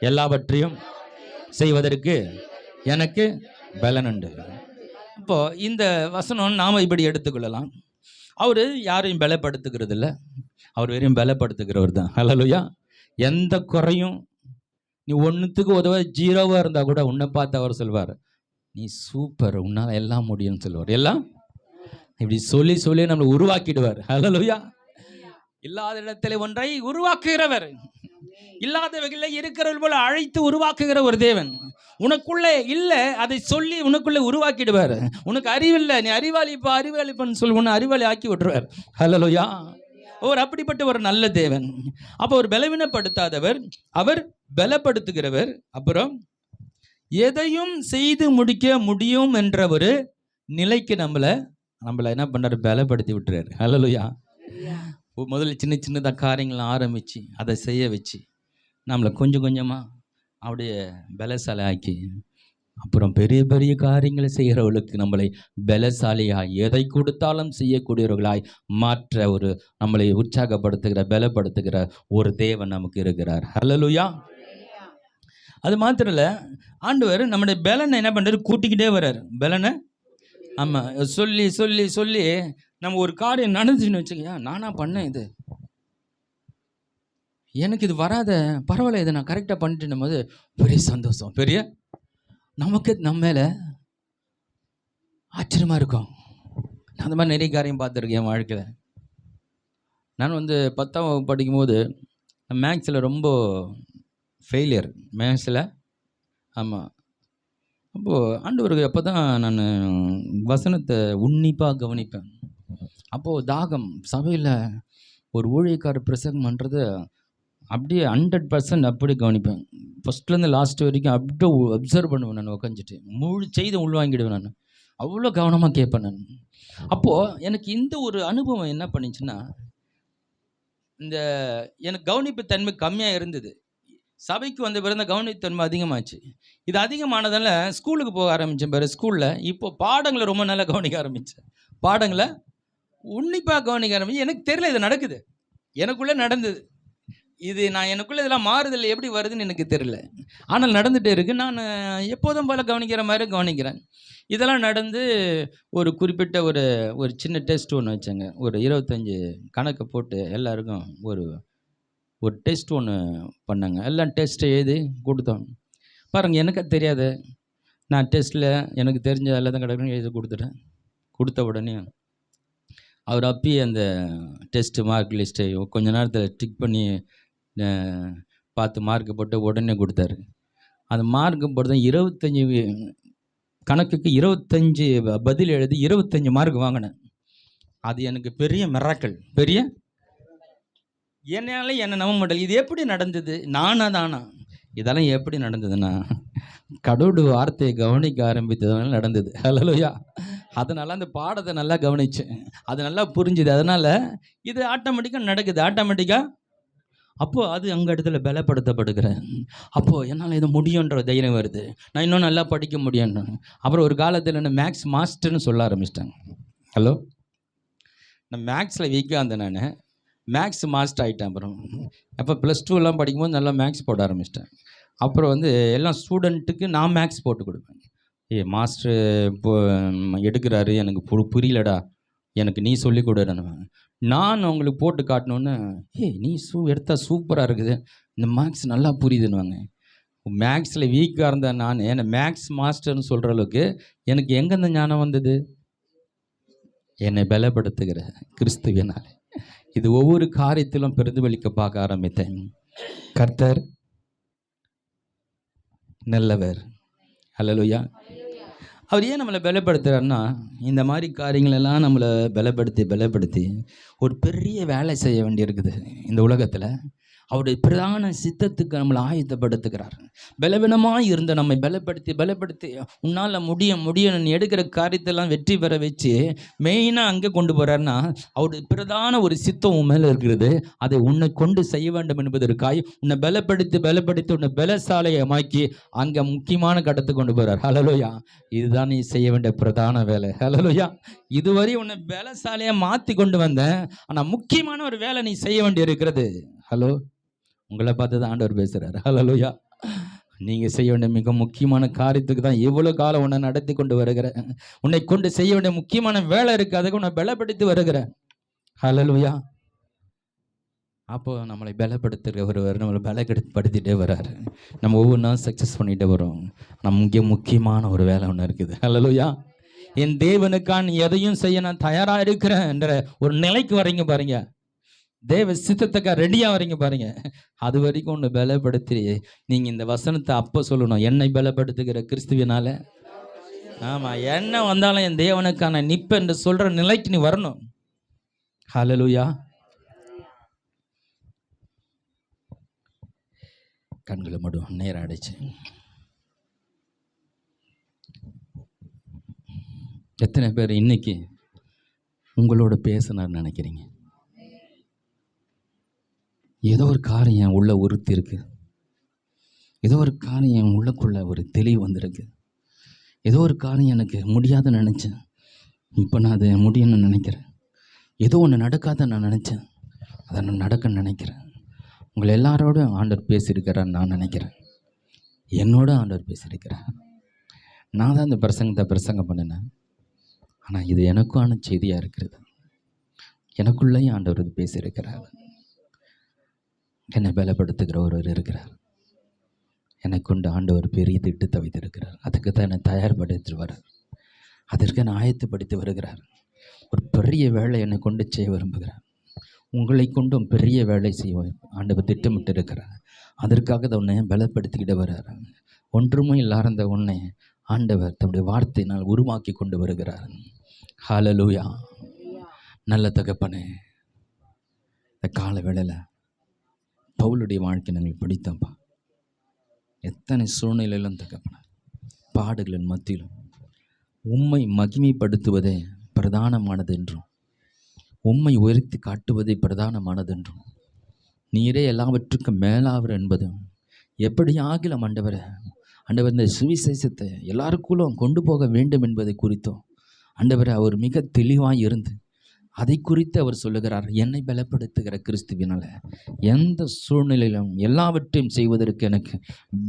எல்லாவற்றையும் செய்வதற்கு எனக்கு பலன் உண்டு. இப்போ இந்த வசனம் நாம் இப்படி எடுத்துக்கொள்ளலாம். அவர் யாரையும் பலப்படுத்துகிறது இல்லை, அவர் வெறும் பலப்படுத்துகிறவர் தான். ஹல்லேலூயா. எந்த குறையும், நீ ஒன்றுத்துக்கு உதவ 0வா இருந்தால் கூட உன்னை பார்த்து அவர் சொல்வார், நீ சூப்பர், உன்னால் எல்லாம் முடியும்னு சொல்லுவார். எல்லாம் இப்படி சொல்லி நம்மளை உருவாக்கிடுவார். ஹல்லேலூயா. இல்லாத இடத்துல ஒன்றை உருவாக்குகிறவர், இல்லாதவைகளை இருக்கிறவர்கள் போல அழைத்து உருவாக்குகிற ஒரு தேவன். உனக்குள்ளே இல்லை, அதை சொல்லி உனக்குள்ளே உருவாக்கிடுவார். உனக்கு அறிவில்லை, நீ அறிவாளிப்பான்னு சொல்லி உன்னை அறிவாளி ஆக்கி விட்டுருவார். ஹல்லேலூயா. அவர் அப்படிப்பட்ட ஒரு நல்ல தேவன். அப்போ அவர் பலவீனப்படுத்தாதவர், அவர் பலப்படுத்துகிறவர். அப்புறம் எதையும் செய்து முடிக்க முடியும் என்ற ஒரு நிலைக்கு நம்மளை என்ன பண்றாரு, பலப்படுத்தி விட்டுறாரு. ஹல்லேலூயா. முதல்ல சின்னதாக காரியங்களை ஆரம்பித்து அதை செய்ய வச்சு நம்மளை கொஞ்சம் கொஞ்சமாக அப்படியே பலசாலை ஆக்கி அப்புறம் பெரிய பெரிய காரியங்களை செய்கிறவர்களுக்கு நம்மளை பலசாலியாய் எதை கொடுத்தாலும் செய்யக்கூடியவர்களாய் மாற்ற ஒரு நம்மளை உற்சாகப்படுத்துகிற பலப்படுத்துகிற ஒரு தேவன் நமக்கு இருக்கிறார். ஹல்லேலூயா. அது மாத்திரம் இல்லை, ஆண்டவர் நம்முடைய பலனை என்ன பண்ணுறாரு, கூட்டிக்கிட்டே வர்றார் பலனை. ஆமாம், சொல்லி சொல்லி சொல்லி நம்ம ஒரு காரியம் நடந்துச்சுன்னு வச்சுக்கோங்க, நானா பண்ணேன் இது, எனக்கு இது வராத, பரவாயில்ல இதை நான் கரெக்டாக பண்ணிட்டு போது பெரிய சந்தோஷம், பெரிய நமக்கு நம்ம மேலே ஆச்சரியமாக இருக்கும். நான் அந்த மாதிரி நிறைய காரியம் பார்த்துருக்கேன் என் வாழ்க்கையில். நான் 10ஆம் வகுப்பு படிக்கும்போது மேக்ஸில் ரொம்ப ஃபெயிலியர், மேக்ஸில். ஆமாம், அப்போது ஆண்டவருக்கு அப்போ தான் நான் வசனத்தை உன்னிப்பாக கவனிப்பேன். அப்போது தாகம், சபையில் ஒரு ஊழியக்காரர் பிரசங்கம் பண்ணுறது அப்படியே 100% அப்படி கவனிப்பேன். ஃபஸ்ட்லேருந்து லாஸ்ட் வரைக்கும் அப்படியே அப்சர்வ் பண்ணுவேன். நான் உட்காந்துட்டு முழு செய்தி உள்வாங்கிடுவேன். நான் அவ்வளோ கவனமாக கேட்பேன். நான் அப்போது எனக்கு இந்த ஒரு அனுபவம் என்ன பண்ணிச்சுன்னா, இந்த எனக்கு கவனிப்பு தன்மை கம்மியாக இருந்தது. சபைக்கு வந்த பிறந்த கவனித்தன்மை அதிகமாச்சு. இது அதிகமானதால் ஸ்கூலுக்கு போக ஆரம்பித்தேன். பிறகு ஸ்கூலில் இப்போ பாடங்களை ரொம்ப நல்லா கவனிக்க ஆரம்பித்தேன். பாடங்களை உன்னிப்பாக கவனிக்க ஆரம்பிச்சு. எனக்கு தெரியல இது நடக்குது, எனக்குள்ளே நடந்தது. இது நான் எனக்குள்ளே இதெல்லாம் மாறுதல் எப்படி வருதுன்னு எனக்கு தெரியல, ஆனால் நடந்துகிட்டே இருக்குது. நான் எப்போதும் போல் கவனிக்கிற மாதிரி கவனிக்கிறேன். இதெல்லாம் நடந்து ஒரு குறிப்பிட்ட ஒரு சின்ன டெஸ்ட் ஒன்று வச்சாங்க. ஒரு 25 கணக்கை போட்டு எல்லாருக்கும் ஒரு டெஸ்ட் ஒன்று பண்ணாங்க. எல்லாம் டெஸ்ட்டை எழுதி கொடுத்தோம். பாருங்கள், எனக்கு தெரியாது. நான் டெஸ்ட்டில் எனக்கு தெரிஞ்ச எல்லாத்தையும் கிடக்குன்னு எழுதி கொடுத்துட்டேன். கொடுத்த உடனே அவர் அப்பயே அந்த டெஸ்ட்டு மார்க் லிஸ்ட்டை கொஞ்ச நேரத்தில் டிக் பண்ணி பார்த்து மார்க்கு போட்டு உடனே கொடுத்தாரு. அந்த மார்க்கு போட்டு 25 கணக்குக்கு 25 பதில் எழுதி 25 மார்க் வாங்கினேன். அது எனக்கு பெரிய மிராக்கிள், பெரிய என்னால் என்ன நம்ப மாட்டேன். இது எப்படி நடந்தது, நானா தானா? இதெல்லாம் எப்படி நடந்ததுன்னா, கடவுள் வார்த்தையை கவனிக்க ஆரம்பித்ததுனால நடந்தது. ஹல்லேலூயா. அதனால் அந்த பாடத்தை நல்லா கவனித்தேன், அது நல்லா புரிஞ்சுது. அதனால் இது ஆட்டோமேட்டிக்காக நடக்குது, ஆட்டோமேட்டிக்காக. அப்போது அது அங்கே இடத்துல பலப்படுத்தப்படுகிறேன். அப்போது என்னால் இது முடியுன்ற தைரியம் வருது, நான் இன்னும் நல்லா படிக்க முடியும்னு. அப்புறம் ஒரு காலத்தில் என்ன மேக்ஸ் மாஸ்டர்னு சொல்ல ஆரம்பிச்சிட்டேன். ஹலோ, நான் மேக்ஸில் வீக்காக இருந்தேன், நான் மேக்ஸ் மாஸ்டர் ஆகிட்டேன். அப்புறம் அப்போ +2 படிக்கும்போது நல்லா மேக்ஸ் போட ஆரம்பிச்சிட்டேன். அப்புறம் எல்லாம் ஸ்டூடெண்ட்டுக்கு நான் மேக்ஸ் போட்டு கொடுப்பேன். மாஸ்டர் இப்போ எடுக்கிறாரு, எனக்கு புரியலடா, எனக்கு நீ சொல்லி கொடுன்னு நான் உங்களுக்கு போட்டு காட்டணுன்னு, நீ எடுத்தால் சூப்பராக இருக்குது, இந்த மேக்ஸ் நல்லா புரியுதுன்னுவாங்க. மேக்ஸில் வீக்காக இருந்தேன் நான். ஏன்னா மேக்ஸ் மாஸ்டர்னு சொல்கிற அளவுக்கு எனக்கு எங்கேருந்து ஞானம் வந்தது? என்னை பலப்படுத்துகிற கிறிஸ்துவினால். இது ஒவ்வொரு காரியத்திலும் பிரதிபலிக்க பார்க்க ஆரம்பித்தேன். கர்த்தர் நல்லவர். ஹல்லேலூயா. அவர் ஏன் நம்மளை பலப்படுத்துகிறாருன்னா, இந்த மாதிரி காரியங்களெல்லாம் நம்மளை பலப்படுத்தி ஒரு பெரிய வேலை செய்ய வேண்டியிருக்குது இந்த உலகத்தில். அவருடைய பிரதான சித்தத்துக்கு நம்மளை ஆயத்தப்படுத்துகிறார். பலவீனமாக இருந்த நம்மை பலப்படுத்தி உன்னால் முடியும் நீ எடுக்கிற காரியத்தெல்லாம் வெற்றி பெற வச்சு மெயினாக அங்கே கொண்டு போகிறாருன்னா, அவருடைய பிரதான ஒரு சித்தம் உன் மேலே இருக்கிறது. அதை உன்னை கொண்டு செய்ய வேண்டும் என்பதற்காய் உன்னை பலப்படுத்தி உன்னை பலசாலையமாக்கி அங்கே முக்கியமான கட்டத்துக்கு கொண்டு போகிறார். ஹல்லேலூயா. இதுதான் நீ செய்ய வேண்டிய பிரதான வேலை. ஹல்லேலூயா. இதுவரை உன்னை பலசாலையாக மாற்றி கொண்டு வந்தேன், ஆனால் முக்கியமான ஒரு வேலை நீ செய்ய வேண்டி இருக்கிறது. ஹலோ, உங்களை பார்த்து தான் ஆண்டவர் பேசுகிறார். ஹல்லேலூயா. நீங்கள் செய்ய வேண்டிய மிக முக்கியமான காரியத்துக்கு தான் இவ்வளோ காலம் உன்னை நடத்தி கொண்டு வருகிறேன். உன்னை கொண்டு செய்ய வேண்டிய முக்கியமான வேலை இருக்குது, அதுக்கு உன்னை பலப்படுத்தி வருகிறேன். ஹல்லேலூயா. அப்போது நம்மளை பலப்படுத்துகிற ஒருவர் நம்மளை பலப்படுத்திகிட்டே வர்றாரு. நம்ம ஒவ்வொரு நாள் சக்ஸஸ் பண்ணிகிட்டே வரோம். நம்ம முக்கியமான ஒரு வேலை ஒன்று இருக்குது. ஹல்லேலூயா. என் தேவனுக்கான எதையும் செய்ய நான் தயாராக இருக்கிறேன் என்ற ஒரு நிலைக்கு வரீங்க பாருங்க. தேவ சித்தத்துக்காக ரெடியாக வரீங்க பாருங்க. அது வரைக்கும் ஒன்று பலப்படுத்தி நீங்கள் இந்த வசனத்தை அப்போ சொல்லணும், என்னை பலப்படுத்துகிற கிறிஸ்துவினால. ஆமாம், என்ன வந்தாலும் என் தேவனுக்கான நிற்ப என்று சொல்கிற நிலைக்கு நீ வரணும். ஹல்லேலூயா. கண்களை மட்டும் நேரம் ஆயிடுச்சு. எத்தனை பேர் இன்னைக்கு உங்களோட பேசினார் நினைக்கிறீங்க? ஏதோ ஒரு காரியம் உள்ள உறுத்தி இருக்கு, ஏதோ ஒரு காரியம் உள்ளக்குள்ள ஒரு தெளிவு வந்திருக்கு. ஏதோ ஒரு காரியம் எனக்கு முடியாதுன்னு நினச்சேன், இப்போ நான் அதை முடியும்னு நினைக்கிறேன். ஏதோ ஒன்று நடக்காத நான் நினச்சேன், அதை நான் நடக்கன்னு நினைக்கிறேன். உங்களை எல்லாரோடும் ஆண்டவர் பேசியிருக்கிறான்னு நான் நினைக்கிறேன். என்னோட ஆண்டவர் பேசியிருக்கிறார். நான் தான் இந்த பிரசங்கம் பண்ணினேன். ஆனால் இது எனக்கான செய்தியாக இருக்கிறது. எனக்குள்ளேயும் ஆண்டவர் இது பேசியிருக்கிறார். என்னை பலப்படுத்துகிற ஒருவர் இருக்கிறார். எனக்கு கொண்டு ஆண்டவர் பெரிய திட்டத்தை வைத்திருக்கிறார். அதுக்கு தான் என்னை தயார்படுத்தி வர்றார். அதற்கு என்னை ஆயத்தப்படுத்தி வருகிறார். ஒரு பெரிய வேலை என்னை கொண்டு செய்ய விரும்புகிறார். உங்களை கொண்டும் பெரிய வேலை செய்ய ஆண்டவர் திட்டமிட்டு இருக்கிறார். அதற்காக தான் உன்னை பலப்படுத்திக்கிட்டு வர்றார். ஒன்றுமே இல்லாத உன்னை ஆண்டவர் தம்முடைய வார்த்தையினால் உருவாக்கி கொண்டு வருகிறார். ஹல்லேலூயா. நல்ல தகப்பனே, இந்த கால வேளையில் பவுலுடைய வாழ்க்கை நாங்கள் படித்தோம்ப்பா. எத்தனை சூழ்நிலையிலும் தகப்பன, பாடுகளின் மத்தியிலும் உம்மை மகிமைப்படுத்துவதே பிரதானமானது என்றும், உம்மை உயர்த்தி காட்டுவதே பிரதானமானது என்றும், நீரே எல்லாவற்றுக்கும் மேலாவர் என்பதும், எப்படியாகிலும் ஆண்டவரை இந்த சுவிசேஷத்தை எல்லாருக்குள்ளும் கொண்டு போக வேண்டும் என்பதை குறித்தும் ஆண்டவரை அவர் மிக தெளிவாக இருந்து அதை குறித்து அவர் சொல்லுகிறார். என்னை பலப்படுத்துகிற கிறிஸ்துவினால் எந்த சூழ்நிலையிலும் எல்லாவற்றையும் செய்வதற்கு எனக்கு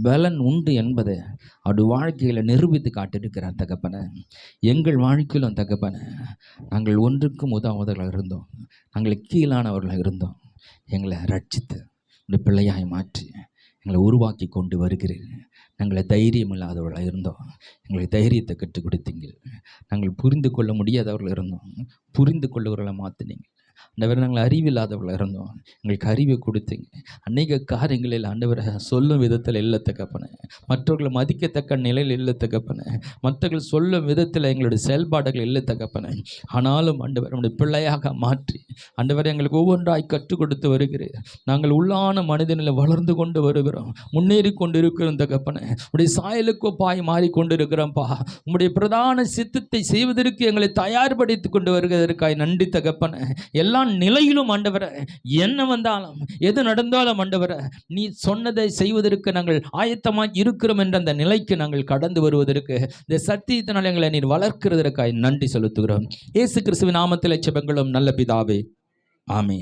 பலன் உண்டு என்பதை அவருடைய வாழ்க்கையில் நிரூபித்து காட்டியிருக்கிறார் தகப்பனை. எங்கள் வாழ்க்கையிலும் தகப்பனை, நாங்கள் ஒன்றுக்கும் உதவுவதாக இருந்தோம், நாங்கள் கீழானவர்களாக இருந்தோம். எங்களை ரட்சித்து உடைய பிள்ளையாய் மாற்றி எங்களை உருவாக்கி கொண்டு வருகிறீர்கள். நாங்கள் தைரியம் இல்லாதவர்களாக இருந்தோம், எங்களுக்கு தைரியத்தை கற்றுக் கொடுத்தீங்க. நாங்கள் புரிந்து கொள்ள முடியாதவர்கள் இருந்தோம், புரிந்து கொள்ளுகிறவர்களை மாற்றினீங்க. ஆண்டவரை நாங்கள் அறிவில்லாதவர்களாக இருந்தோம், எங்களுக்கு அறிவை கொடுத்தீங்க. அநேக காரியங்களில் ஆண்டவரை சொல்லும் விதத்தில் இல்லை தகப்பனே, மற்றவர்களை மதிக்கத்தக்க நிலையில் இல்லை தகப்பனே, மற்றவர்கள் சொல்லும் விதத்தில் எங்களுடைய செயல்பாடுகள் இல்லை தகப்பனே. ஆனாலும் ஆண்டவர் நம்முடைய பிள்ளையாக மாற்றி ஆண்டவரை எங்களுக்கு ஒவ்வொன்றாய் கற்றுக் கொடுத்து வருகிறேன். நாங்கள் உள்ளான மனிதனில் வளர்ந்து கொண்டு வருகிறோம், முன்னேறி கொண்டு இருக்கிறோம் தகப்பனே. உடைய சாயலுக்கோ பாய் மாறிக்கொண்டு இருக்கிறோம்ப்பா. உங்களுடைய பிரதான சித்தத்தை செய்வதற்கு எங்களை தயார்படுத்தி கொண்டு வருவதற்காய் நன்றி தகப்பனே. எல்லா நிலையிலும் ஆண்டவரை, என்ன வந்தாலும் எது நடந்தாலும் ஆண்டவரை, நீ சொன்னதை செய்வதற்கு நாங்கள் ஆயத்தமாக இருக்கிறோம் என்ற அந்த நிலைக்கு நாங்கள் கடந்து வருவதற்கு இந்த சத்தியத்தினால் எங்களை நீர் வளர்க்கிறதற்காய் நன்றி செலுத்துகிறோம். இயேசு கிறிஸ்துவின் நாமத்தில் ஜெபங்களும் நல்ல பிதாவே, ஆமென்.